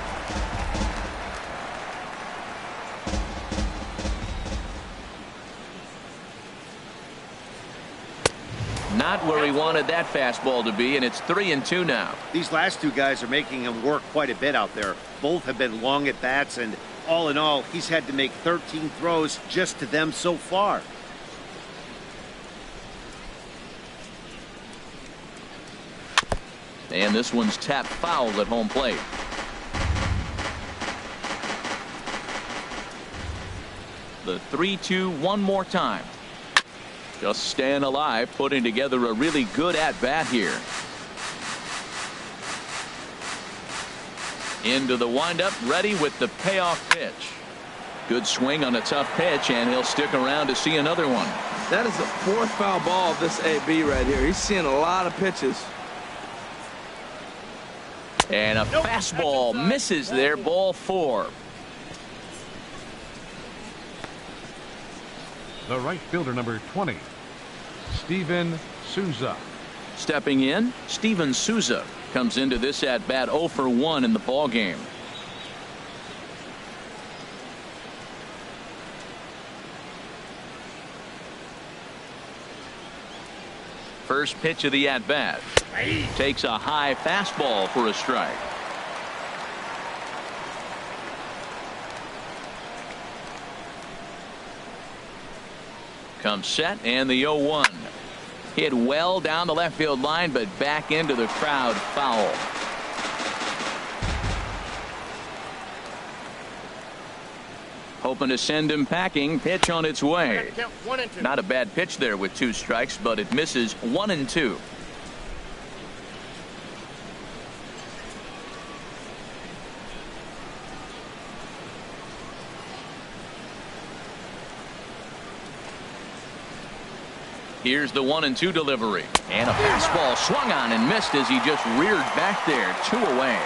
Not where he wanted that fastball to be, and it's 3-2 now. These last two guys are making him work quite a bit out there. Both have been long at bats, and all in all, he's had to make 13 throws just to them so far. And this one's tapped foul at home plate. The 3-2 one more time. Just staying alive, putting together a really good at-bat here. Into the windup, ready with the payoff pitch. Good swing on a tough pitch, and he'll stick around to see another one. That is the 4th foul ball of this AB right here. He's seeing a lot of pitches. And a fastball misses there, ball 4. The right fielder, number 20, Steven Souza. Stepping in, Steven Souza comes into this at bat 0 for 1 in the ball game. First pitch of the at bat. Takes a high fastball for a strike. Comes set, and the 0-1. Hit well down the left field line, but back into the crowd, foul. Hoping to send him packing. Pitch on its way. Not a bad pitch there with 2 strikes, but it misses 1 and 2. Here's the 1-2 delivery, and a fastball swung on and missed as he just reared back there. 2 away.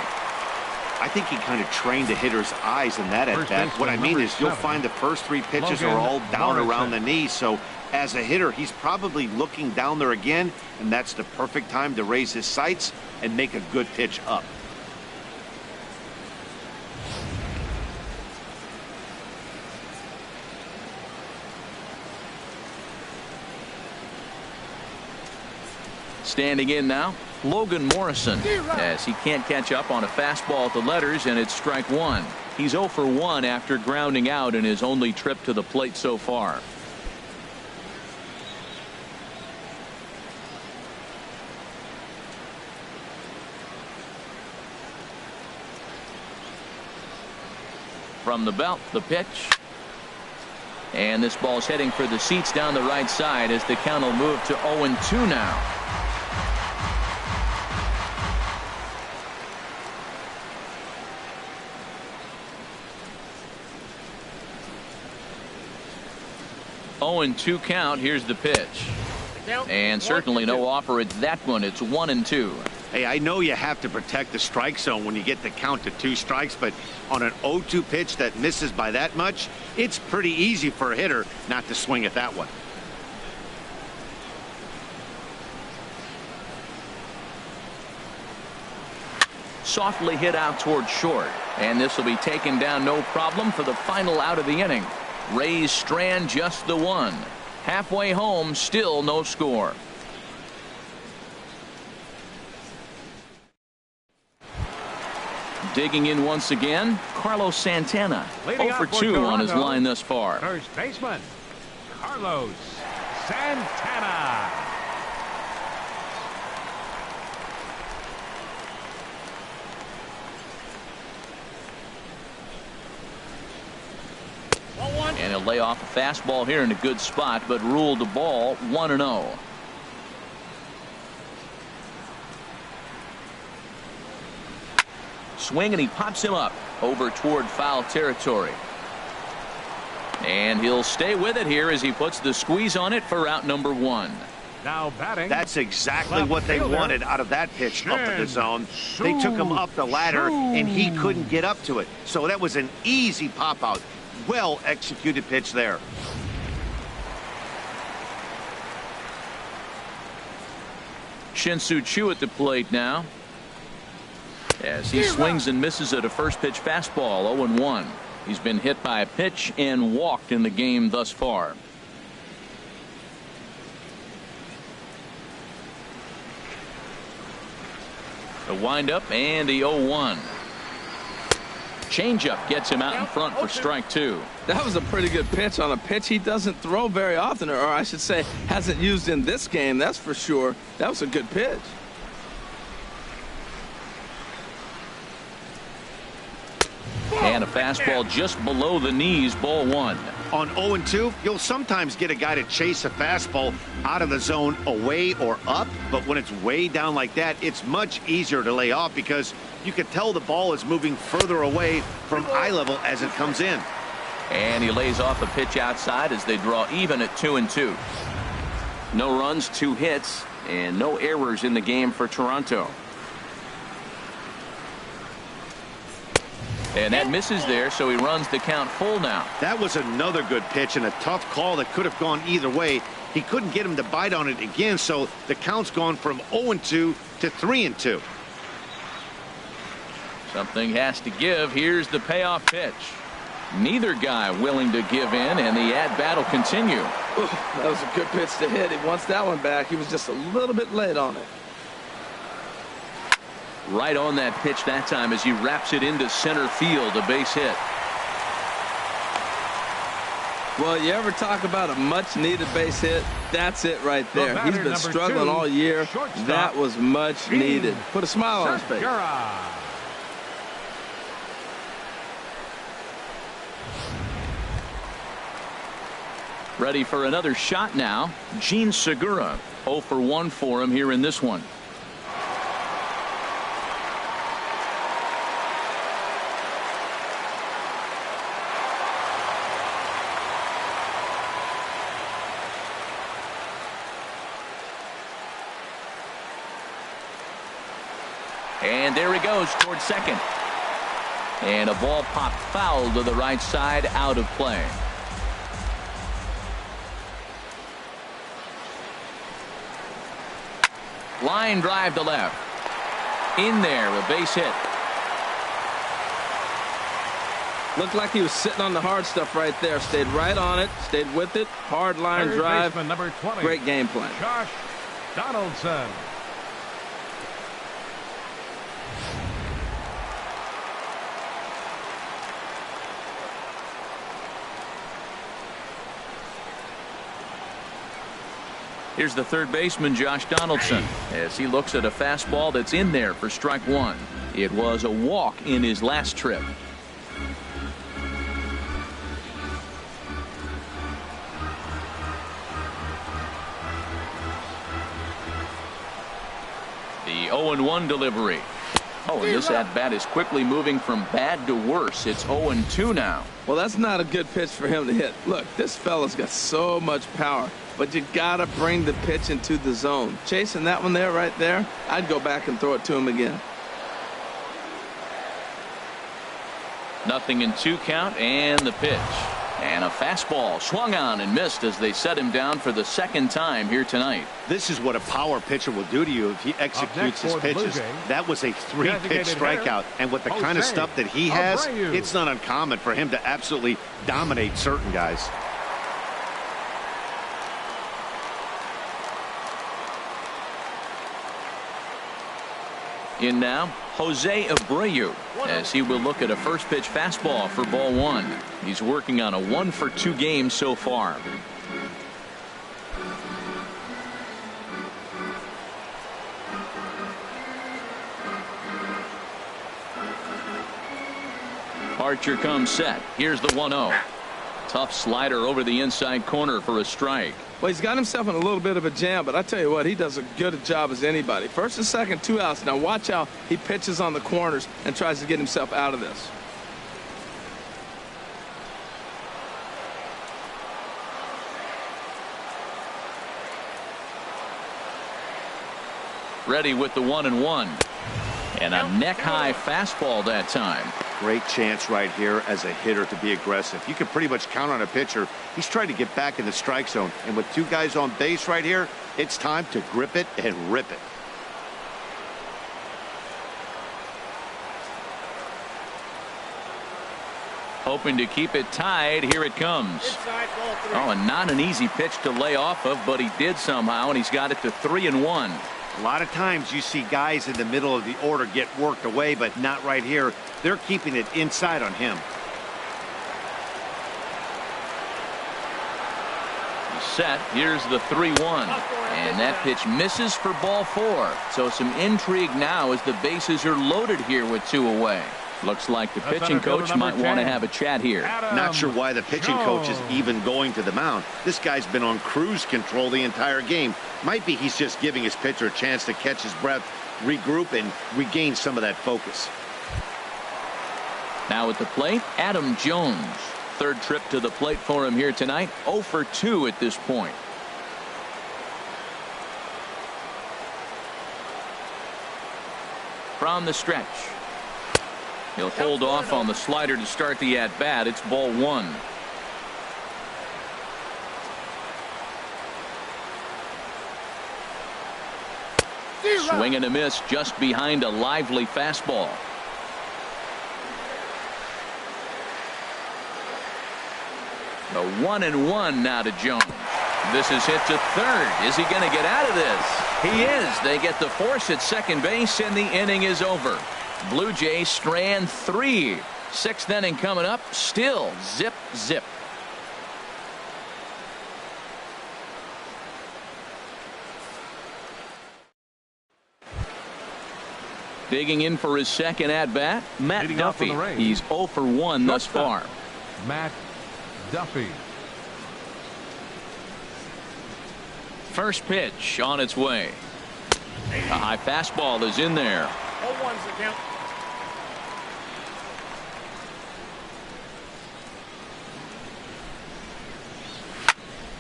I think he kind of trained the hitter's eyes in that at bat. What I mean is you'll find the first 3 pitches are all down around the knee. So as a hitter, he's probably looking down there again, and that's the perfect time to raise his sights and make a good pitch up. Standing in now, Logan Morrison, as he can't catch up on a fastball at the letters, and it's strike 1. He's 0 for 1 after grounding out in his only trip to the plate so far. From the belt, the pitch. And this ball's heading for the seats down the right side as the count will move to 0-2 now. Oh, and 2 count. Here's the pitch. And certainly no offer at that one. It's 1-2. Hey, I know you have to protect the strike zone when you get the count to 2 strikes, but on an 0-2 pitch that misses by that much, it's pretty easy for a hitter not to swing at that one. Softly hit out toward short, and this will be taken down no problem for the final out of the inning. Rays strand just the 1. Halfway home, still no score. Digging in once again, Carlos Santana. 0 for 2 on his line thus far. First baseman, Carlos Santana. And he'll lay off a fastball here in a good spot, but ruled the ball 1-0. Swing, and he pops him up over toward foul territory. And he'll stay with it here as he puts the squeeze on it for out number 1. Now batting. That's exactly what they wanted out of that pitch up in the zone. They took him up the ladder, and he couldn't get up to it. So that was an easy pop out. Well executed pitch there. Shin-Soo Choo at the plate now, as he swings and misses at a first pitch fastball. 0-1. He's been hit by a pitch and walked in the game thus far. The windup and the 0-1. Changeup gets him out in front for strike 2. That was a pretty good pitch on a pitch he doesn't throw very often, or I should say hasn't used in this game, that's for sure. That was a good pitch. And a fastball just below the knees, ball 1. On 0-2, you'll sometimes get a guy to chase a fastball out of the zone away or up, but when it's way down like that, it's much easier to lay off because you can tell the ball is moving further away from eye level as it comes in. And he lays off a pitch outside as they draw even at 2-2. No runs, 2 hits, and no errors in the game for Toronto. And that misses there, so he runs the count full now. That was another good pitch and a tough call that could have gone either way. He couldn't get him to bite on it again, so the count's gone from 0-2 to 3-2. Something has to give. Here's the payoff pitch. Neither guy willing to give in, and the at-bat will continue. Ooh, that was a good pitch to hit. He wants that one back. He was just a little bit late on it. Right on that pitch that time as he wraps it into center field, a base hit. Well, you ever talk about a much-needed base hit? That's it right there. He's been struggling all year. That was much needed. Put a smile on his face. Ready for another shot now. Gene Segura. 0 for 1 for him here in this one. And there he goes towards second. And a ball popped foul to the right side, out of play. Line drive to left. In there, a base hit. Looked like he was sitting on the hard stuff right there. Stayed right on it, stayed with it. Hard line drive. Number 20, great game plan. Josh Donaldson. Here's the third baseman, Josh Donaldson, as he looks at a fastball that's in there for strike 1. It was a walk in his last trip. The 0-1 delivery. Oh, and this at-bat is quickly moving from bad to worse. It's 0-2 now. Well, that's not a good pitch for him to hit. Look, this fella's got so much power, but you got to bring the pitch into the zone. Chasing that one there, right there, I'd go back and throw it to him again. 0-2 count, and the pitch. And a fastball swung on and missed as they set him down for the second time here tonight. This is what a power pitcher will do to you if he executes his pitches. That was a 3-pitch strikeout, and with the kind of stuff that he has, it's not uncommon for him to absolutely dominate certain guys. In now, Jose Abreu, as he will look at a first pitch fastball for ball 1. He's working on a 1-for-2 game so far. Archer comes set. Here's the 1-0. Tough slider over the inside corner for a strike. Well, he's got himself in a little bit of a jam, but I tell you what, he does a good job as anybody. First and second, 2 outs. Now watch how he pitches on the corners and tries to get himself out of this. Ready with the 1-1. And a neck-high fastball that time. Great chance right here as a hitter to be aggressive. You can pretty much count on a pitcher. He's trying to get back in the strike zone. And with 2 guys on base right here, it's time to grip it and rip it. Hoping to keep it tied. Here it comes. Oh, and not an easy pitch to lay off of, but he did somehow, and he's got it to 3-1. A lot of times you see guys in the middle of the order get worked away, but not right here. They're keeping it inside on him. He's set. Here's the 3-1. And that pitch misses for ball 4. So some intrigue now as the bases are loaded here with 2 away. Looks like the pitching coach might want to have a chat here. Not sure why the pitching coach is even going to the mound. This guy's been on cruise control the entire game. Might be he's just giving his pitcher a chance to catch his breath, regroup, and regain some of that focus. Now at the plate, Adam Jones. third trip to the plate for him here tonight. 0 for 2 at this point. From the stretch. He'll hold off on the slider to start the at-bat. It's ball 1. Swing and a miss just behind a lively fastball. The 1-1 now to Jones. This is hit to third. Is he going to get out of this? He is. They get the force at second base, and the inning is over. Blue Jays strand 3. 6th inning coming up. Still zip, zip. Digging in for his second at-bat, Matt Duffy. He's 0 for 1 thus far. Matt Duffy. First pitch on its way. A high fastball is in there. 0-1's the count.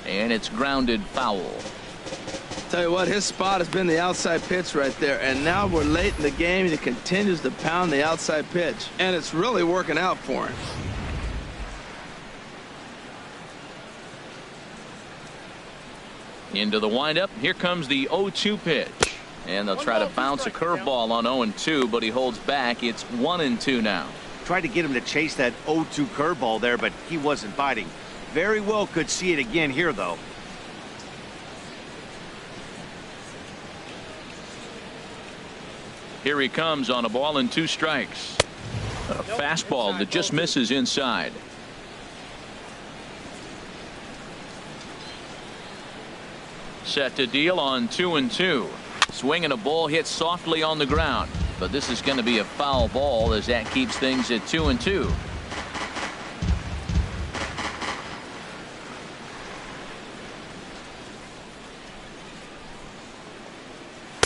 And it's grounded foul. Tell you what, his spot has been the outside pitch right there, and now we're late in the game and he continues to pound the outside pitch, and it's really working out for him. Into the windup. Here comes the 0-2 pitch, and they'll try to bounce a curveball on 0-2, but he holds back. It's 1-2 now. Tried to get him to chase that 0-2 curveball there, but he wasn't biting. Very well could see it again here, though. Here he comes on a ball and 2 strikes. A fastball that just misses inside. Set to deal on 2-2. Swing and a ball hit softly on the ground, but this is going to be a foul ball as that keeps things at 2-2.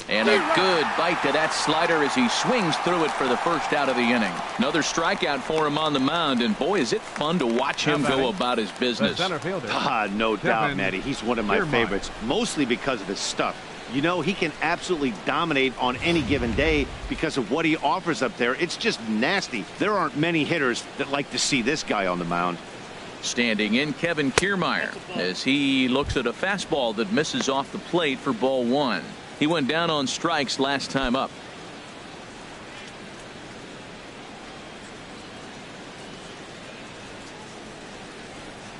And a good bite to that slider as he swings through it for the first out of the inning. Another strikeout for him on the mound, and boy, is it fun to watch him go about his business. No doubt, Matty. He's one of my favorites, mostly because of his stuff. You know, he can absolutely dominate on any given day because of what he offers up there. It's just nasty. There aren't many hitters that like to see this guy on the mound. Standing in, Kevin Kiermaier, as he looks at a fastball that misses off the plate for ball 1. He went down on strikes last time up.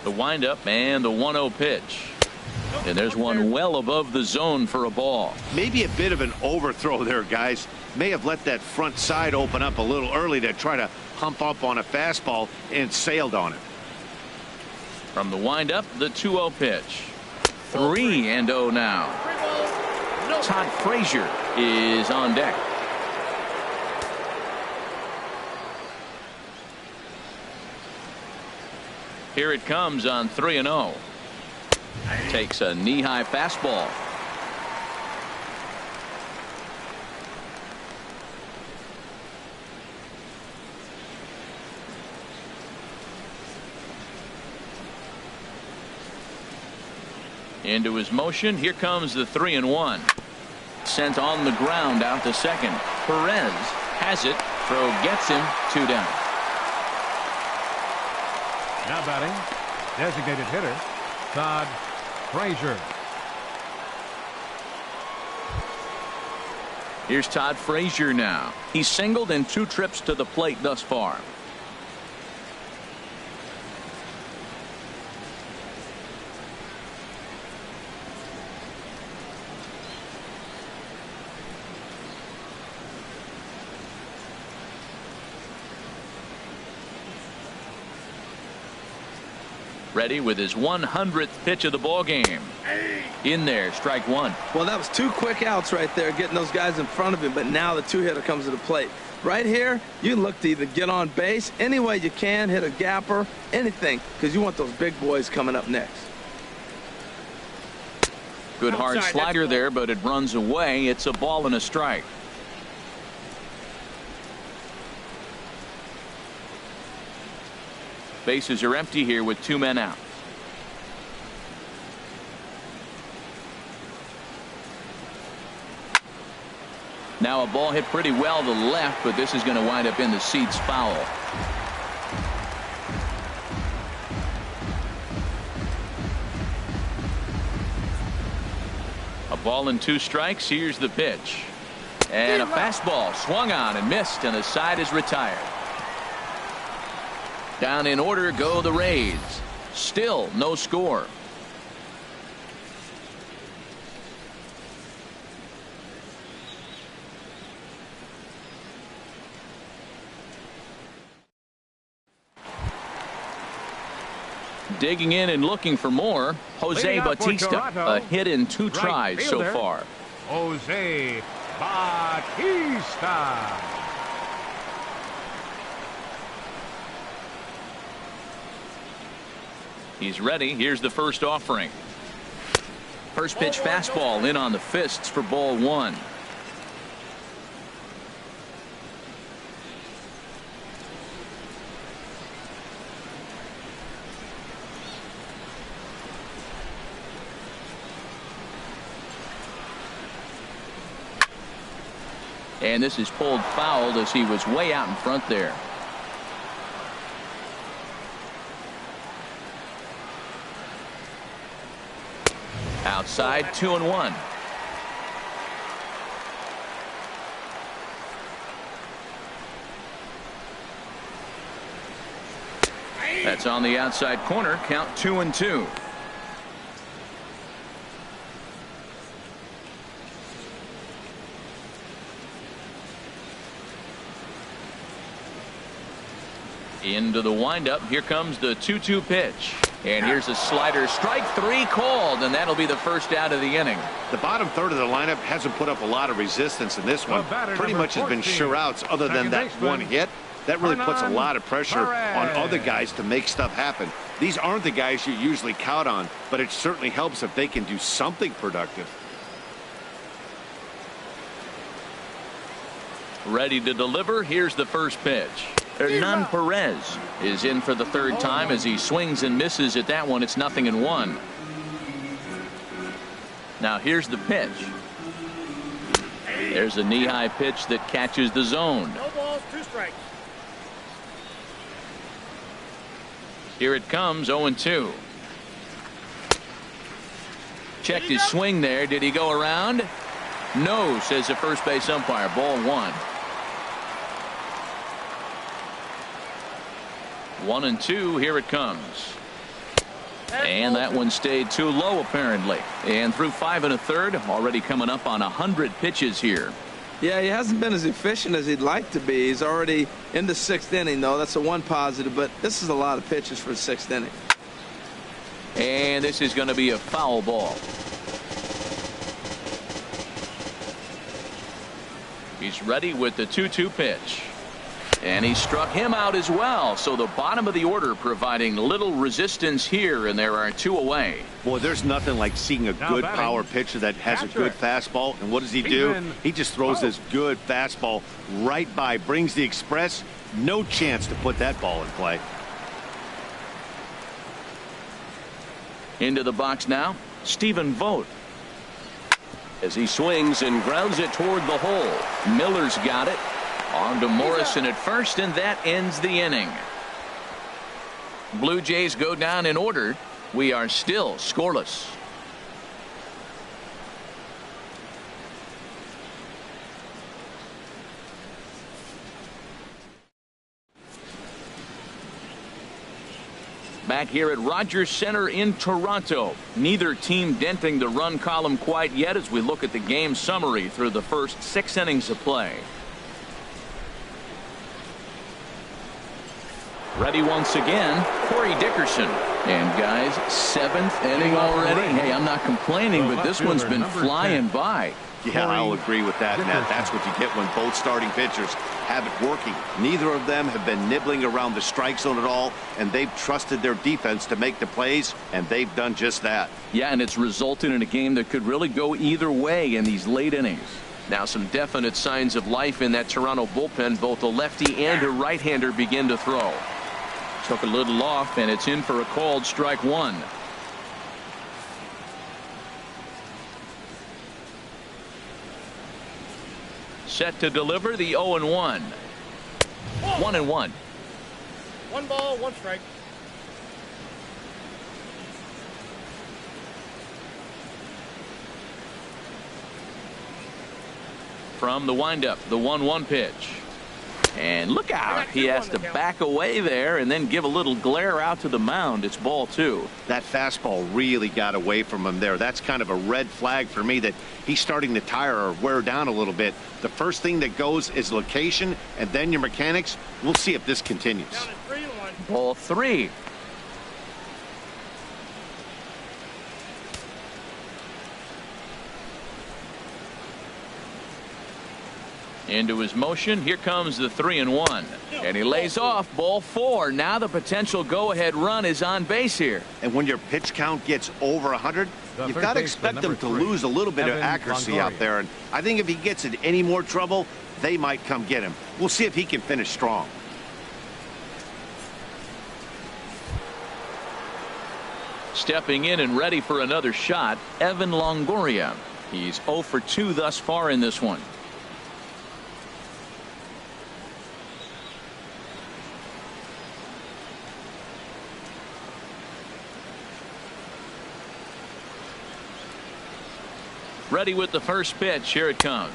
The windup and the 1-0 pitch. And there's one well above the zone for a ball. Maybe a bit of an overthrow there, guys. May have let that front side open up a little early to try to hump up on a fastball and sailed on it. From the windup, the 2-0 pitch. 3-0 now. Todd Frazier is on deck. Here it comes on 3-0. Takes a knee-high fastball. Into his motion. Here comes the 3-1. Sent on the ground out to second. Perez has it. Throw gets him. 2 down. Now batting, designated hitter Todd Frazier. Here's Todd Frazier now. He's singled in 2 trips to the plate thus far. Ready with his 100th pitch of the ball game. In there, strike 1. Well, that was 2 quick outs right there, getting those guys in front of him, but now the 2-hitter comes to the plate. Right here, you look to either get on base any way you can, hit a gapper, anything, because you want those big boys coming up next. Good hard slider there, but it runs away. It's a ball and a strike. Bases are empty here with 2 men out. Now a ball hit pretty well to the left, but this is going to wind up in the seats foul. A ball and 2 strikes. Here's the pitch. And a fastball swung on and missed, and the side is retired. Down in order go the Rays. Still no score. Digging in and looking for more, Jose Bautista. A hit in 2 tries so far. Jose Bautista. He's ready. Here's the first offering. First pitch fastball in on the fists for ball 1. And this is pulled foul as he was way out in front there. Outside, 2-1. That's on the outside corner. Count 2-2. Into the windup. Here comes the 2-2 pitch. And here's a slider. Strike 3 called, and that'll be the first out of the inning. The bottom third of the lineup hasn't put up a lot of resistance in this one. Pretty much has been sure outs other than that one hit. That really puts a lot of pressure on other guys to make stuff happen. These aren't the guys you usually count on, but it certainly helps if they can do something productive. Ready to deliver. Here's the first pitch. Hernan Perez is in for the 3rd time as he swings and misses at that one. It's 0-1. Now here's the pitch. There's a knee-high pitch that catches the zone. No balls, 2 strikes. Here it comes, 0-2. Checked his swing there. Did he go around? No, says the first base umpire. Ball 1. 1-2. Here it comes. And that one stayed too low apparently. And through 5 1/3, already coming up on 100 pitches here. Yeah, he hasn't been as efficient as he'd like to be. He's already in the 6th inning, though. That's the one positive, but this is a lot of pitches for the 6th inning. And this is going to be a foul ball. He's ready with the 2-2 pitch. And he struck him out as well. So the bottom of the order providing little resistance here, and there are 2 away. Boy, there's nothing like seeing a good power pitcher that has a good fastball. And what does he do? He just throws this good fastball right by, brings the express. No chance to put that ball in play. Into the box now, Stephen Vogt. As he swings and grounds it toward the hole. Miller's got it. On to Morrison at first, and that ends the inning. Blue Jays go down in order. We are still scoreless. Back here at Rogers Center in Toronto. Neither team denting the run column quite yet as we look at the game summary through the first 6 innings of play. Ready once again, Corey Dickerson. And guys, 7th inning already. Hey, I'm not complaining, but this one's been flying by. Yeah, I'll agree with that, Matt. That's what you get when both starting pitchers have it working. Neither of them have been nibbling around the strike zone at all, and they've trusted their defense to make the plays, and they've done just that. Yeah, and it's resulted in a game that could really go either way in these late innings. Now some definite signs of life in that Toronto bullpen. Both a lefty and a right-hander begin to throw. Took a little off, and it's in for a called strike one. Set to deliver the 0-1. 1-1. 1 ball, 1 strike. From the windup, the 1-1 pitch. And look out. He has to back away there and then give a little glare out to the mound. It's ball 2. That fastball really got away from him there. That's kind of a red flag for me that he's starting to tire or wear down a little bit. The first thing that goes is location and then your mechanics. We'll see if this continues. Down at 3-1. Ball 3. Into his motion. Here comes the 3-1. And he lays off. Ball 4. Now the potential go-ahead run is on base here. And when your pitch count gets over 100, you've got to expect them to lose a little bit of accuracy out there. And I think if he gets in any more trouble, they might come get him. We'll see if he can finish strong. Stepping in and ready for another shot, Evan Longoria. He's 0 for 2 thus far in this one. Ready with the first pitch. Here it comes.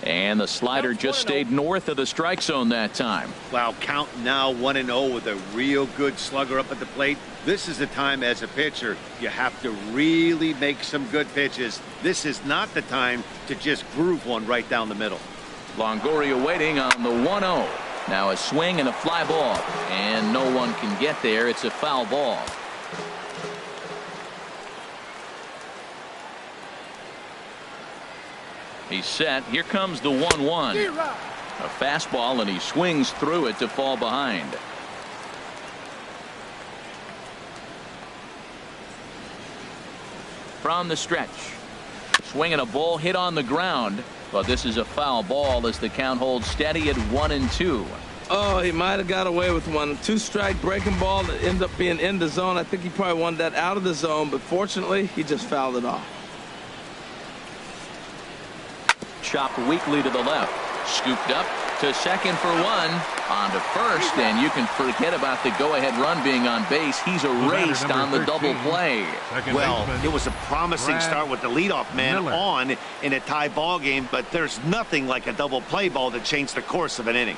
And the slider just stayed north of the strike zone that time. Wow, count now 1-0 with a real good slugger up at the plate. This is the time as a pitcher you have to really make some good pitches. This is not the time to just groove one right down the middle. Longoria waiting on the 1-0. Now a swing and a fly ball. And no one can get there. It's a foul ball. He's set. Here comes the 1-1. A fastball, and he swings through it to fall behind. From the stretch. Swinging a ball hit on the ground. But this is a foul ball as the count holds steady at 1-2. Oh, he might have got away with one. 2-strike breaking ball that ended up being in the zone. I think he probably wanted that out of the zone, but fortunately, he just fouled it off. Chopped weakly to the left. Scooped up to second for 1. On to first, and you can forget about the go-ahead run being on base. He's erased on the double play. Well, it was a promising start with the leadoff man on in a tie ball game, but there's nothing like a double play ball to change the course of an inning.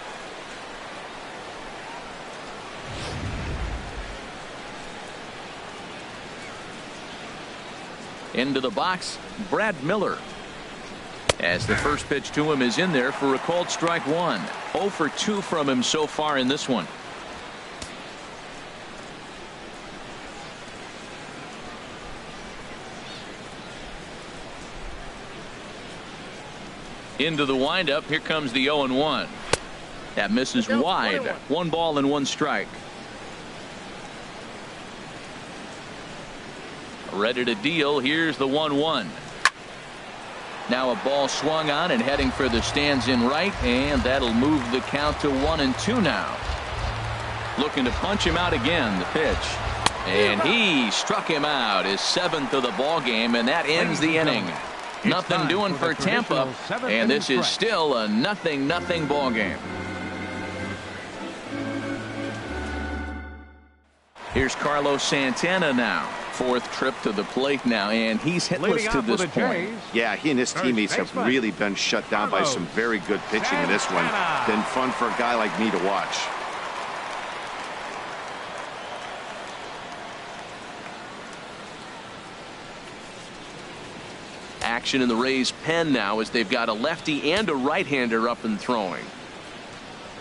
Into the box, Brad Miller. As the first pitch to him is in there for a called strike 1. 0 for 2 from him so far in this one. Into the windup. Here comes the 0-1. That misses wide. 1 ball and 1 strike. Ready to deal. Here's the 1-1. Now a ball swung on and heading for the stands in right, and that'll move the count to 1-2 now. Looking to punch him out again. The pitch, and he struck him out. His 7th of the ball game, and that ends the inning. Nothing doing for Tampa, and this is still a 0-0 ball game. Here's Carlos Santana now. 4th trip to the plate now, and he's hitless to this point. Yeah, he and his teammates have really been shut down by some very good pitching in this one. Been fun for a guy like me to watch. Action in the Rays' pen now as they've got a lefty and a right-hander up and throwing.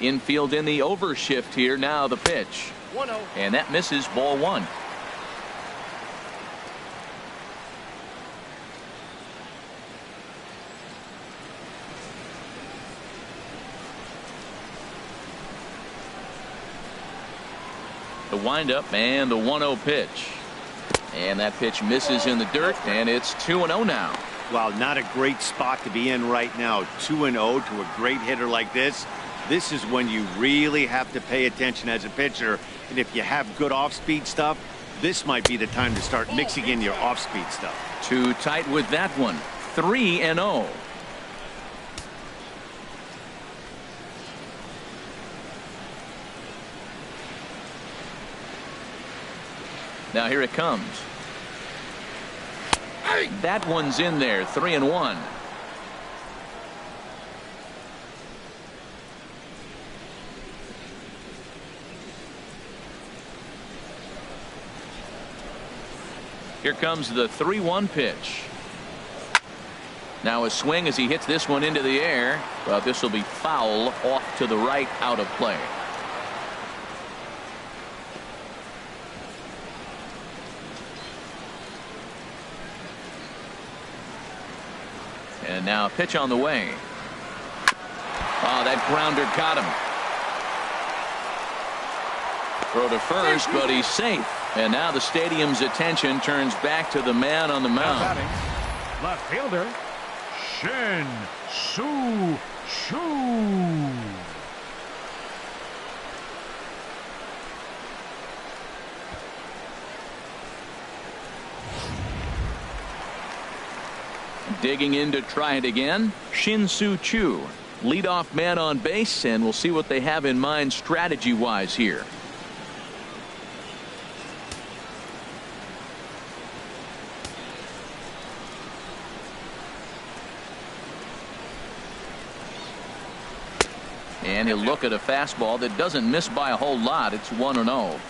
Infield in the overshift here. Now the pitch. 1-0. And that misses, ball 1. The windup and the 1-0 pitch. And that pitch misses in the dirt, and it's 2-0 now. Wow, not a great spot to be in right now. 2-0 to a great hitter like this. This is when you really have to pay attention as a pitcher. And if you have good off-speed stuff, this might be the time to start mixing in your off-speed stuff. Too tight with that one. 3-0. Now here it comes. That one's in there. 3-1. Here comes the 3-1 pitch. Now a swing as he hits this one into the air. Well, this will be foul off to the right, out of play. And now a pitch on the way. Oh, that grounder caught him. Throw to first, but he's safe. And now the stadium's attention turns back to the man on the mound. Left fielder, Shin Soo Choo. Digging in to try it again, Shin-Soo Choo, leadoff man on base, and we'll see what they have in mind strategy-wise here. And he'll look at a fastball that doesn't miss by a whole lot. It's 1-0.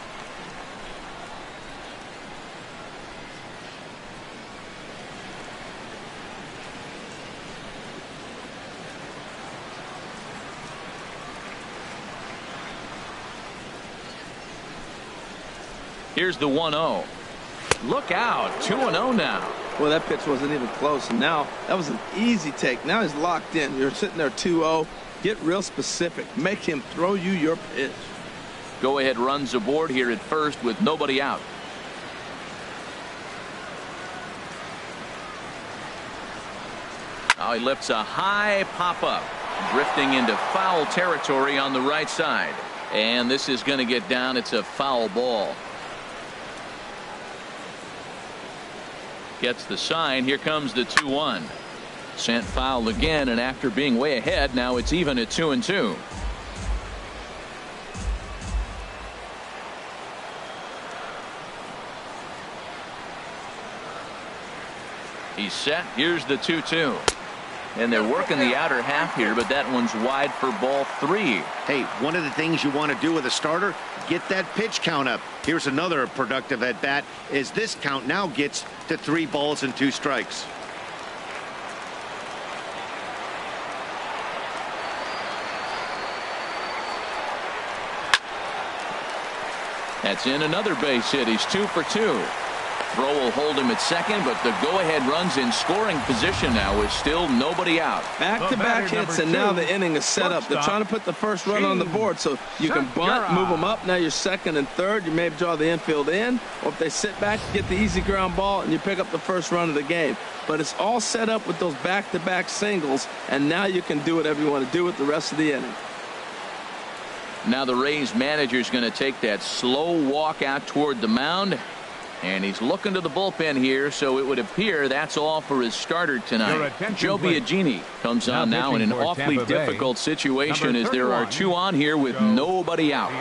Here's the 1-0. Look out. 2-0 now. Well, that pitch wasn't even close. And now that was an easy take. Now he's locked in. You're sitting there 2-0. Get real specific. Make him throw you your pitch. Go ahead runs aboard here at first with nobody out. Oh, he lifts a high pop up, drifting into foul territory on the right side. And this is going to get down. It's a foul ball. Gets the sign. Here comes the 2-1. Sent foul again, and after being way ahead, now it's even at 2-2. He's set. Here's the 2-2. And they're working the outer half here, but that one's wide for ball 3. Hey, one of the things you want to do with a starter, get that pitch count up. Here's another productive at bat as this count now gets to 3 balls and 2 strikes. That's in another base hit. He's 2 for 2. Throw will hold him at second, but the go-ahead runs in scoring position now with still nobody out. Back-to-back hits, and now the inning is set up. They're trying to put the first run on the board, so you can bunt, move them up. Now you're second and third. You may draw the infield in, or if they sit back, you get the easy ground ball, and you pick up the first run of the game. But it's all set up with those back-to-back singles, and now you can do whatever you want to do with the rest of the inning. Now the Rays manager is going to take that slow walk out toward the mound. And he's looking to the bullpen here, so it would appear that's all for his starter tonight. Joe Biagini comes on now in an awfully difficult situation as there are 2 on here with nobody out.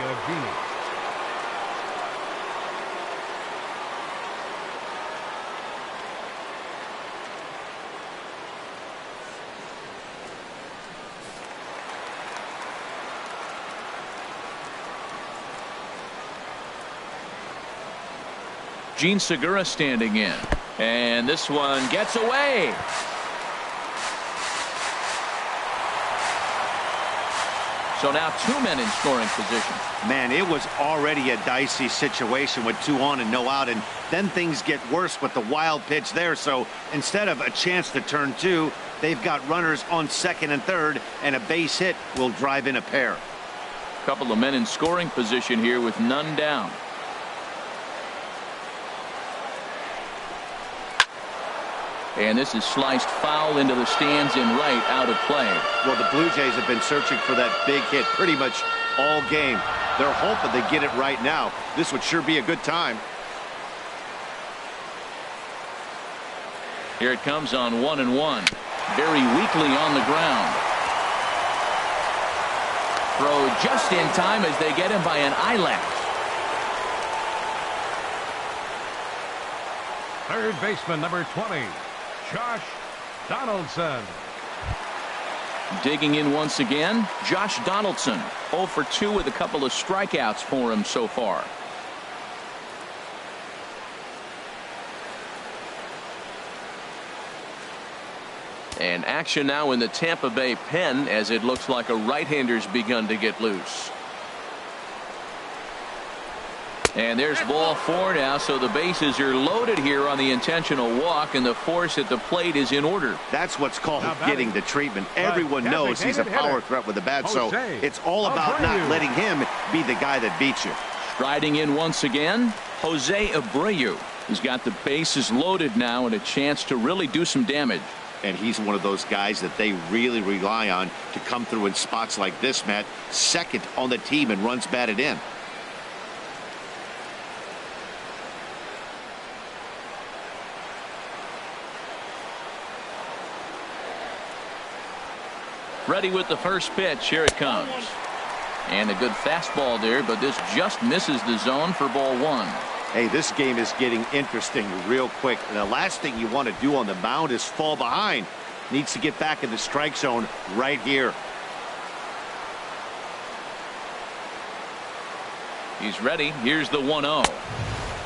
Gene Segura standing in, and this one gets away. So now 2 men in scoring position. Man, it was already a dicey situation with 2 on and no out, and then things get worse with the wild pitch there. So instead of a chance to turn 2, they've got runners on second and third, and a base hit will drive in a pair. Couple of men in scoring position here with none down. And this is sliced foul into the stands and right, out of play. Well, the Blue Jays have been searching for that big hit pretty much all game. They're hoping they get it right now. This would sure be a good time. Here it comes on 1-1. Very weakly on the ground. Throw just in time as they get him by an eyelash. Third baseman, number 20, Josh Donaldson. Digging in once again, Josh Donaldson. 0 for 2 with a couple of strikeouts for him so far. And action now in the Tampa Bay pen as it looks like a right-hander's begun to get loose. And there's ball 4 now, so the bases are loaded here on the intentional walk, and the force at the plate is in order. That's what's called getting the treatment. Everyone knows he's a power threat with the bat, so it's all about not letting him be the guy that beats you. Striding in once again, Jose Abreu. He's got the bases loaded now and a chance to really do some damage. And he's one of those guys that they really rely on to come through in spots like this, Matt. Second on the team and runs batted in. Ready with the first pitch. Here it comes. And a good fastball there, but this just misses the zone for ball 1. Hey, this game is getting interesting real quick. And the last thing you want to do on the mound is fall behind. Needs to get back in the strike zone right here. He's ready. Here's the 1-0.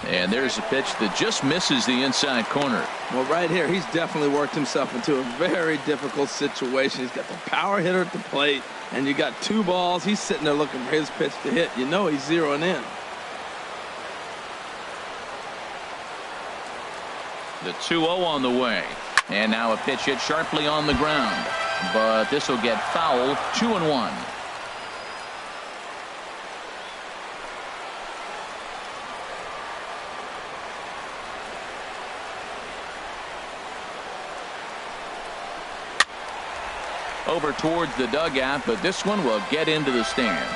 And there's a pitch that just misses the inside corner. Well, right here, he's definitely worked himself into a very difficult situation. He's got the power hitter at the plate, and you got 2 balls. He's sitting there looking for his pitch to hit. You know he's zeroing in. The 2-0 on the way. And now a pitch hit sharply on the ground. But this will get foul. 2-1. Over towards the dugout, but this one will get into the stands.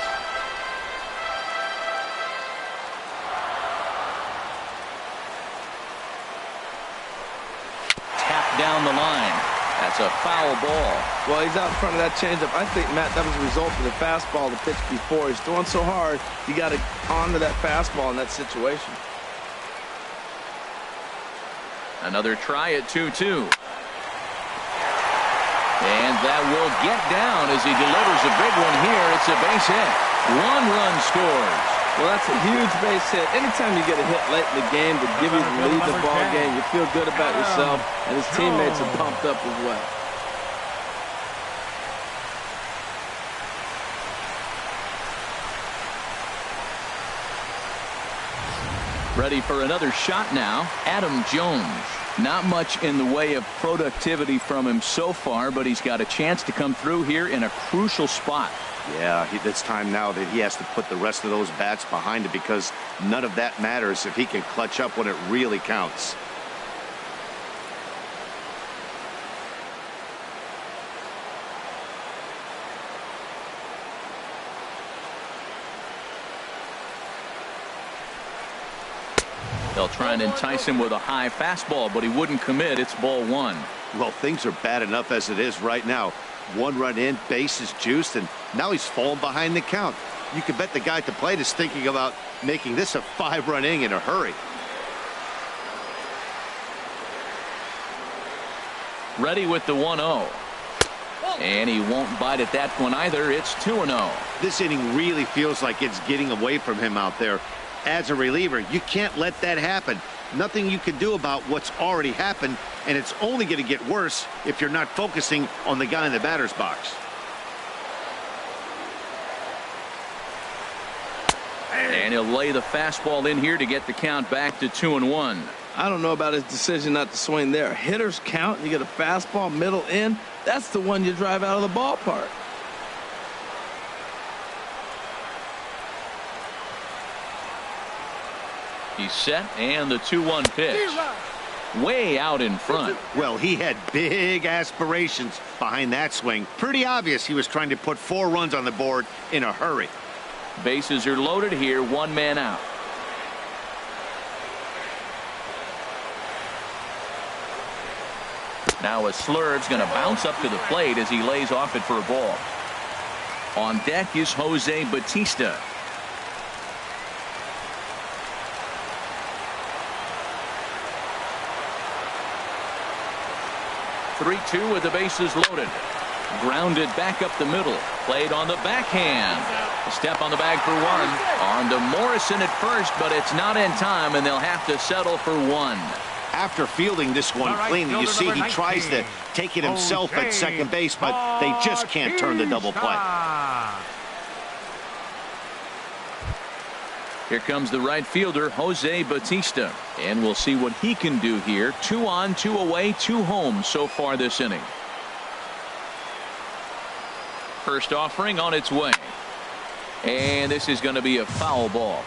Down the line. That's a foul ball. Well, he's out in front of that changeup. I think, Matt, that was a result of the fastball the pitch before. He's throwing so hard, you got to honor that fastball in that situation. Another try at 2-2. And that will get down as he delivers a big one here. It's a base hit. 1 run scores. Well, that's a huge base hit. Anytime you get a hit late in the game to give you the lead in the ball game, you feel good about yourself, and his teammates are pumped up as well. Ready for another shot now, Adam Jones. Not much in the way of productivity from him so far, but he's got a chance to come through here in a crucial spot. Yeah, it's time now that he has to put the rest of those bats behind it, because none of that matters if he can clutch up when it really counts. They'll try and entice him with a high fastball, but he wouldn't commit. It's ball 1. Well, things are bad enough as it is right now. 1 run in, base is juiced, and now he's falling behind the count. You can bet the guy at the plate is thinking about making this a 5-run inning in a hurry. Ready with the 1-0. And he won't bite at that one either. It's 2-0. This inning really feels like it's getting away from him out there. As a reliever, you can't let that happen. Nothing you can do about what's already happened, and it's only going to get worse if you're not focusing on the guy in the batter's box. And he'll lay the fastball in here to get the count back to 2-1. I don't know about his decision not to swing there. Hitters count, you get a fastball middle in, that's the one you drive out of the ballpark. He's set, and the 2-1 pitch. way out in front. Well, he had big aspirations behind that swing. Pretty obvious he was trying to put 4 runs on the board in a hurry. Bases are loaded here, 1 man out. Now a slurve's going to bounce up to the plate as he lays off it for a ball. On deck is Jose Bautista. (3-2) with the bases loaded. Grounded back up the middle. Played on the backhand. A step on the bag for 1. On to Morrison at first, but it's not in time, and they'll have to settle for 1. After fielding this one cleanly, you see he tries to take it himself at second base, but they just can't turn the double play. Here comes the right fielder, Jose Bautista. And we'll see what he can do here. 2 on, 2 away, 2 home so far this inning. First offering on its way. And this is going to be a foul ball.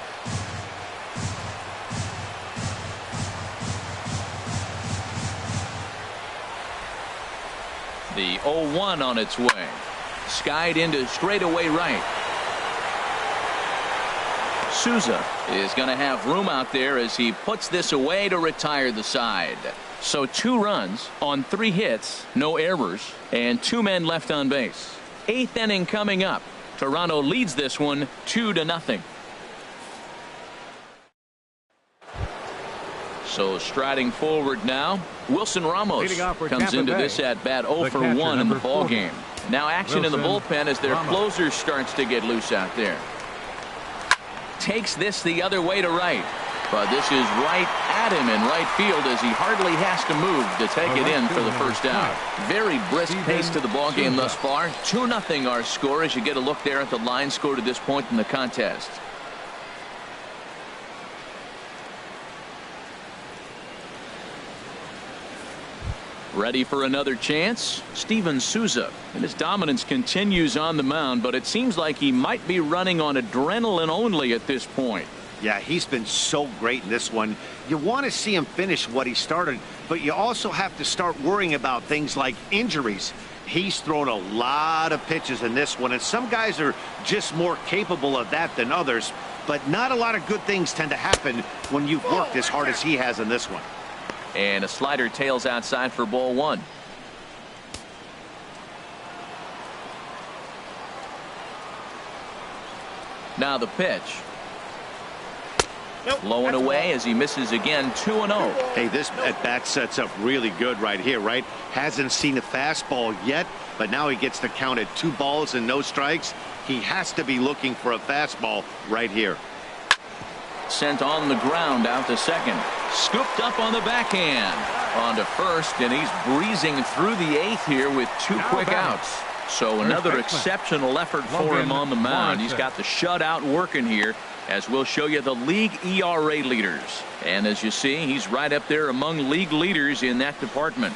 The 0-1 on its way. Skied into straightaway right. Souza is going to have room out there as he puts this away to retire the side. So 2 runs on 3 hits, no errors, and 2 men left on base. 8th inning coming up. Toronto leads this one 2-0. So striding forward now, Wilson Ramos comes into this at bat 0 for 1 in the ball game. Now action in the bullpen as their closer starts to get loose out there. Takes this the other way to right, but this is right at him in right field as he hardly has to move to take it in for the first out. Very brisk pace to the ball game thus far. 2-0 our score as you get a look there at the line score to this point in the contest. Ready for another chance? Steven Souza. And his dominance continues on the mound, but it seems like he might be running on adrenaline only at this point. Yeah, he's been so great in this one. You want to see him finish what he started, but you also have to start worrying about things like injuries. He's thrown a lot of pitches in this one, and some guys are just more capable of that than others, but not a lot of good things tend to happen when you've worked as hard as he has in this one. And a slider tails outside for ball 1. Now the pitch. Low and away as he misses again. 2-0. Hey, this at bat sets up really good right here, right? Hasn't seen a fastball yet, but now he gets to count at 2 balls and no strikes. He has to be looking for a fastball right here. Sent on the ground out to second. Scooped up on the backhand. On to first, and he's breezing through the 8th here with 2 quick outs. So another exceptional effort for him on the mound. He's got the shutout working here, as we'll show you the league ERA leaders. And as you see, he's right up there among league leaders in that department.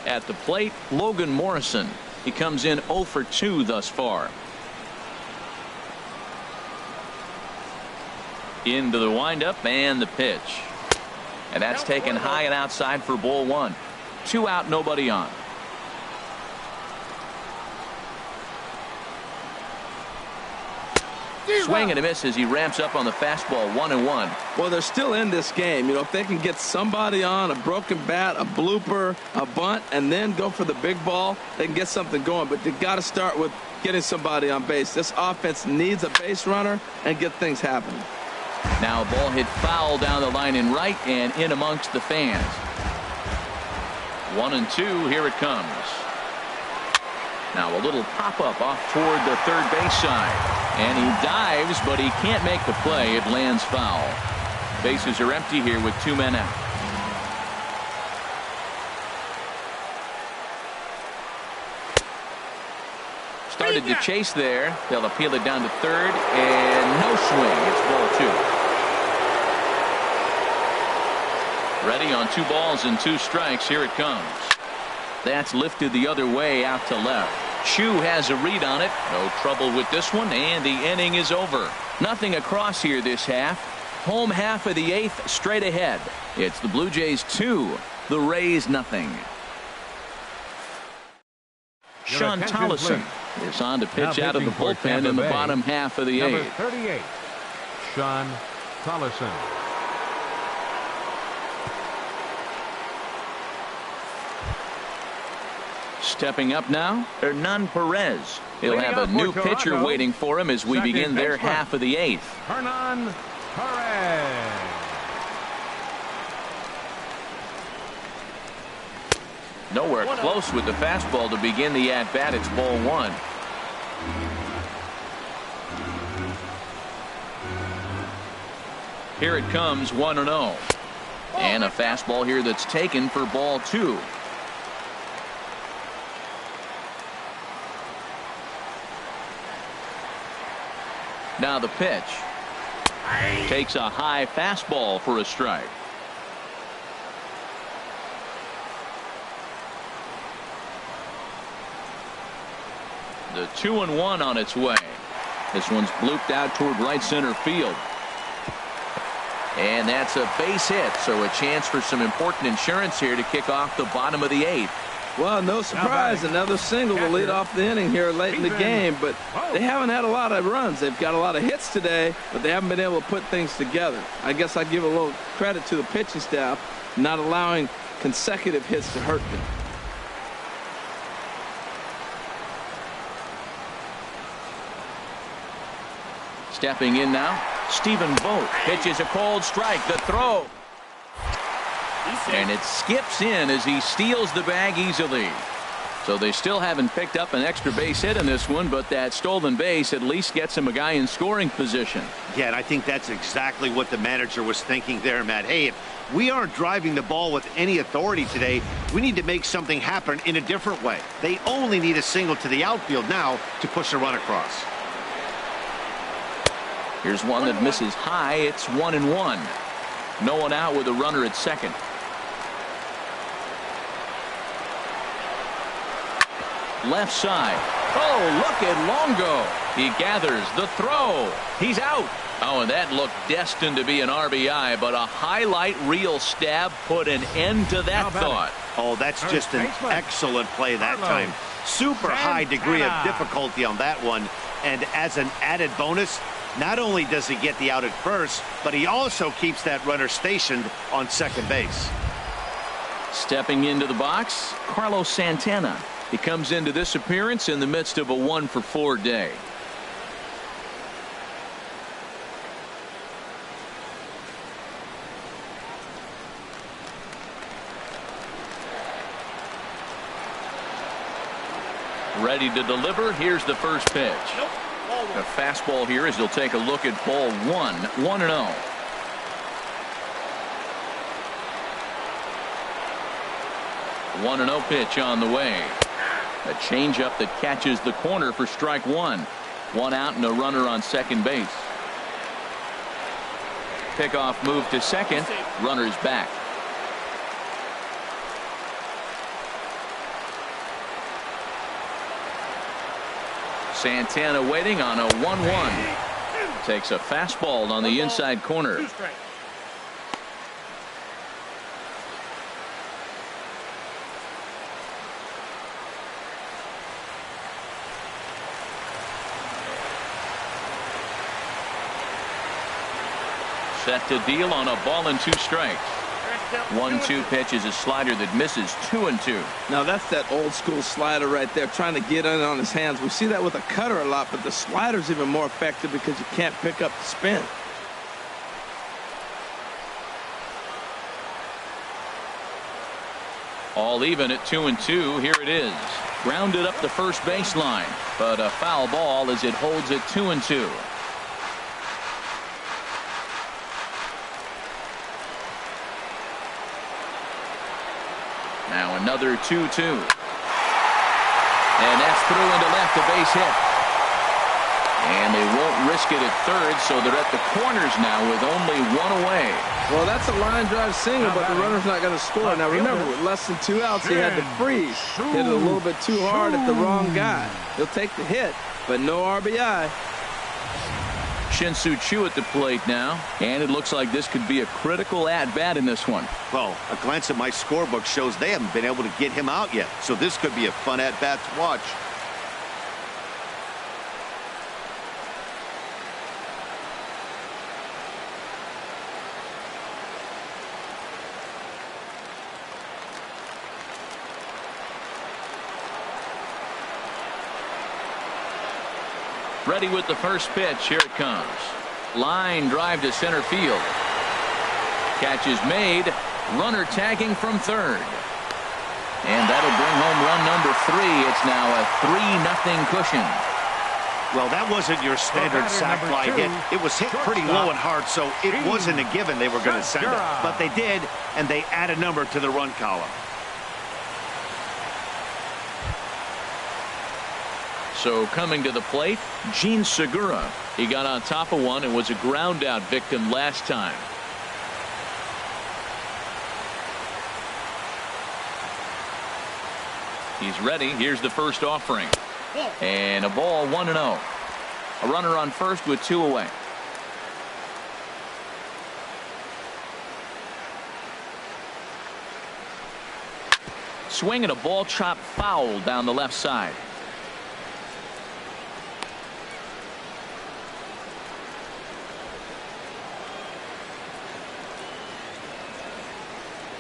At the plate, Logan Morrison. He comes in 0 for 2 thus far. Into the windup and the pitch. And that's taken high and outside for ball 1. 2 out, nobody on. Swing and a miss as he ramps up on the fastball. 1-1. Well, they're still in this game. You know, if they can get somebody on, a broken bat, a blooper, a bunt, and then go for the big ball, they can get something going. But they've got to start with getting somebody on base. This offense needs a base runner and get things happening. Now a ball hit foul down the line in right and in amongst the fans. 1-2. Here it comes. Now a little pop-up off toward the third base side. And he dives, but he can't make the play. It lands foul. Bases are empty here with 2 men out. Started to chase there. They'll appeal it down to third, and no swing. It's ball 2. Ready on 2 balls and 2 strikes. Here it comes. That's lifted the other way out to left. Chu has a read on it. No trouble with this one, and the inning is over. Nothing across here this half. Home half of the 8th straight ahead. It's the Blue Jays 2, the Rays nothing. Sean Tollison is on to pitch out of the bullpen in the bottom half of the 8th. Number 38, Sean Tollison. Stepping up now, Hernan Perez. He'll have a new pitcher waiting for him as we begin their half of the 8th. Hernan Perez. Nowhere close with the fastball to begin the at-bat. It's ball 1. Here it comes, 1-0. And a fastball here that's taken for ball 2. Now the pitch. Takes a high fastball for a strike. The 2-1 on its way. This one's blooped out toward right center field. And that's a base hit, so a chance for some important insurance here to kick off the bottom of the 8th. Well, no surprise, another single to lead off the inning here late in the game, but they haven't had a lot of runs. They've got a lot of hits today, but they haven't been able to put things together. I guess I give a little credit to the pitching staff, not allowing consecutive hits to hurt them. Stepping in now, Stephen Vogt pitches a cold strike. The throw. And it skips in as he steals the bag easily. So they still haven't picked up an extra base hit in this one, but that stolen base at least gets him a guy in scoring position. Yeah, and I think that's exactly what the manager was thinking there, Matt. Hey, if we aren't driving the ball with any authority today, we need to make something happen in a different way. They only need a single to the outfield now to push a run across. Here's one that misses high. It's 1-1. No one out with a runner at second. Left side. Oh, look at Longo. He gathers the throw. He's out. Oh, and that looked destined to be an RBI, but a highlight reel stab put an end to that thought. Oh, that's just an excellent play that time. Super high degree of difficulty on that one. And as an added bonus, not only does he get the out at first, but he also keeps that runner stationed on second base. Stepping into the box, Carlos Santana. He comes into this appearance in the midst of a 1-for-4 day. Ready to deliver. Here's the first pitch. A fastball here as he'll take a look at ball 1. 1-0. One 1-0 pitch on the way. A changeup that catches the corner for strike 1. 1 out and a runner on second base. Pickoff move to second. Runner's back. Santana waiting on a 1-1. Takes a fastball on the inside corner. Set to deal on a ball and 2 strikes. 1-2 pitch is a slider that misses 2-2. Now that's that old school slider right there, trying to get in on his hands. We see that with a cutter a lot, but the slider's even more effective because you can't pick up the spin. All even at 2-2. Here it is. Grounded up the first baseline, but a foul ball as it holds at 2-2. Now another 2-2. And that's through into left, a base hit. And they won't risk it at third, so they're at the corners now with only 1 away. Well, that's a line drive single, but the runner's not going to score. Now remember, with less than 2 outs, he had to freeze. Hit it a little bit too hard at the wrong guy. He'll take the hit, but no RBI. Shin-Soo Choo at the plate now, and it looks like this could be a critical at-bat in this one. Well, a glance at my scorebook shows they haven't been able to get him out yet, so this could be a fun at-bat to watch. Ready with the first pitch. Here it comes. Line drive to center field. Catch is made. Runner tagging from third. And that'll bring home run number 3. It's now a 3-0 cushion. Well, that wasn't your standard sac fly hit. It was hit pretty low and hard, so it wasn't a given they were going to send it. But they did, and they add a number to the run column. So coming to the plate, Gene Segura. He got on top of one and was a ground out victim last time. He's ready. Here's the first offering. And a ball, 1-0. A runner on first with 2 away. Swing and a ball chopped foul down the left side.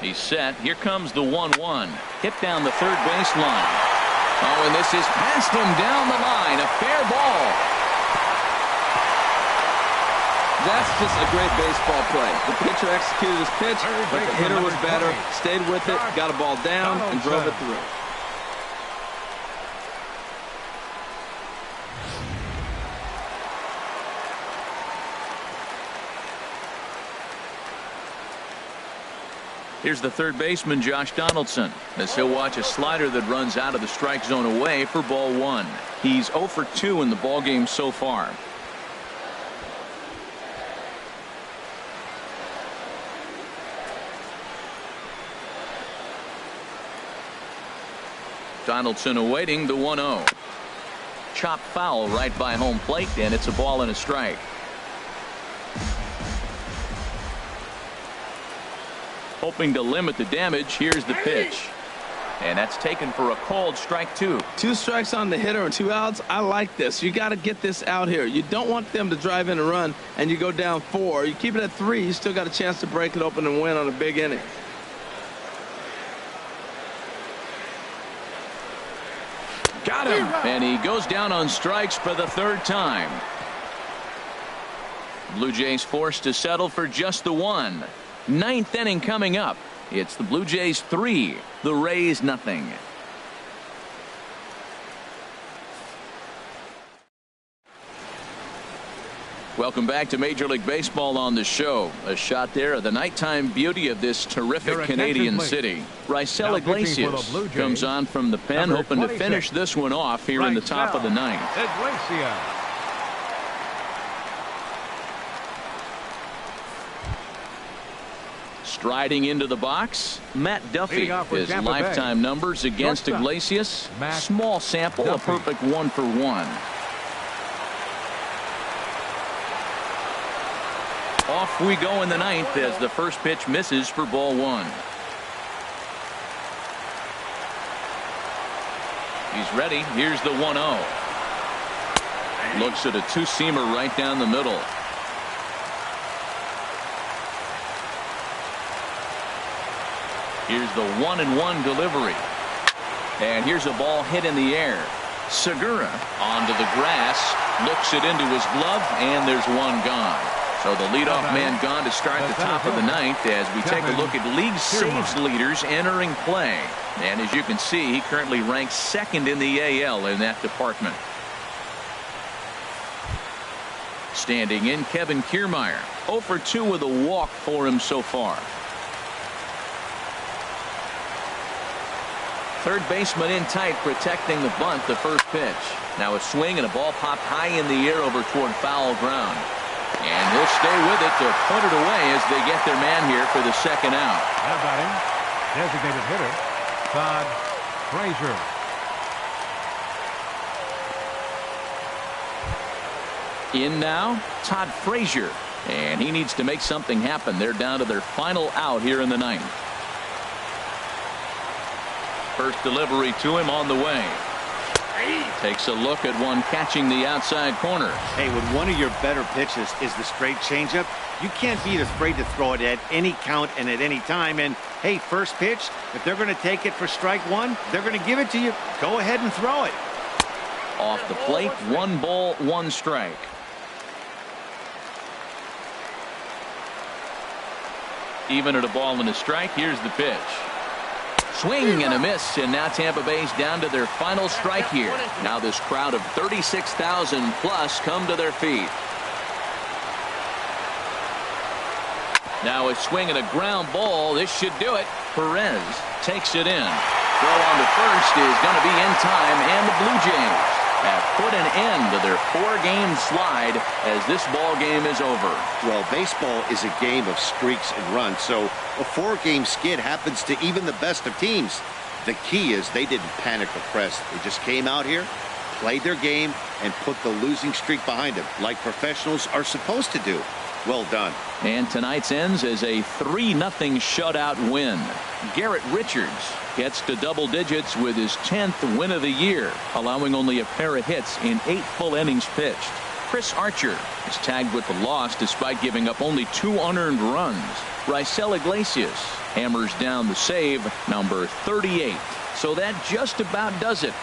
He's set. Here comes the 1-1. Hit down the third baseline. Oh, and this is past him down the line. A fair ball. That's just a great baseball play. The pitcher executed his pitch, but the hitter was better, stayed with it, got a ball down, and drove it through. Here's the third baseman, Josh Donaldson, as he'll watch a slider that runs out of the strike zone away for ball 1. He's 0 for 2 in the ballgame so far. Donaldson awaiting the 1-0. Chop foul right by home plate, and it's a ball and a strike. Hoping to limit the damage. Here's the pitch. And that's taken for a called strike 2. 2 strikes on the hitter and 2 outs. I like this. You got to get this out here. You don't want them to drive in a run and you go down 4. You keep it at 3. You still got a chance to break it open and win on a big inning. Got him. And he goes down on strikes for the 3rd time. Blue Jays forced to settle for just the 1. 9th inning coming up. It's the Blue Jays 3, the Rays 0. Welcome back to Major League Baseball on the show. A shot there of the nighttime beauty of this terrific Canadian city. Raisel Iglesias comes on from the pen, hoping to finish this one off here in the top of the 9th. Iglesias. Striding into the box, Matt Duffy. His lifetime numbers against Iglesias. Small sample, a perfect 1 for 1. Off we go in the 9th as the first pitch misses for ball 1. He's ready. Here's the 1-0. Looks at a 2-seamer right down the middle. Here's the 1-1 delivery. And here's a ball hit in the air. Segura onto the grass, looks it into his glove, and there's one gone. So the leadoff man gone to start the top of the 9th as we take a look at league saves leaders entering play. And as you can see, he currently ranks 2nd in the AL in that department. Standing in, Kevin Kiermaier. 0 for 2 with a walk for him so far. Third baseman in tight, protecting the bunt, the first pitch. Now a swing and a ball popped high in the air over toward foul ground. And he'll stay with it to put it away as they get their man here for the 2nd out. How about him? Designated hitter, Todd Frazier. In now, Todd Frazier. And he needs to make something happen. They're down to their final out here in the ninth. First delivery to him on the way. Takes a look at one catching the outside corner. Hey, when one of your better pitches is the straight changeup, you can't be afraid to throw it at any count and at any time. And hey, first pitch, if they're going to take it for strike one, they're going to give it to you. Go ahead and throw it. Off the plate, 1 ball, 1 strike. Even at a ball and a strike, here's the pitch. Swing and a miss, and now Tampa Bay's down to their final strike here. Now this crowd of 36,000 plus come to their feet. Now a swing and a ground ball. This should do it. Perez takes it in. Throw on to first is going to be in time, and the Blue Jays have put an end to their 4-game slide as this ball game is over. Well, baseball is a game of streaks and runs, so a 4-game skid happens to even the best of teams. The key is they didn't panic or press. They just came out here, played their game, and put the losing streak behind them, like professionals are supposed to do. Well done. And tonight's ends as a 3-0 shutout win. Garrett Richards gets to double digits with his 10th win of the year, allowing only a pair of hits in 8 full innings pitched. Chris Archer is tagged with the loss despite giving up only 2 unearned runs. Raisel Iglesias hammers down the save, number 38. So that just about does it.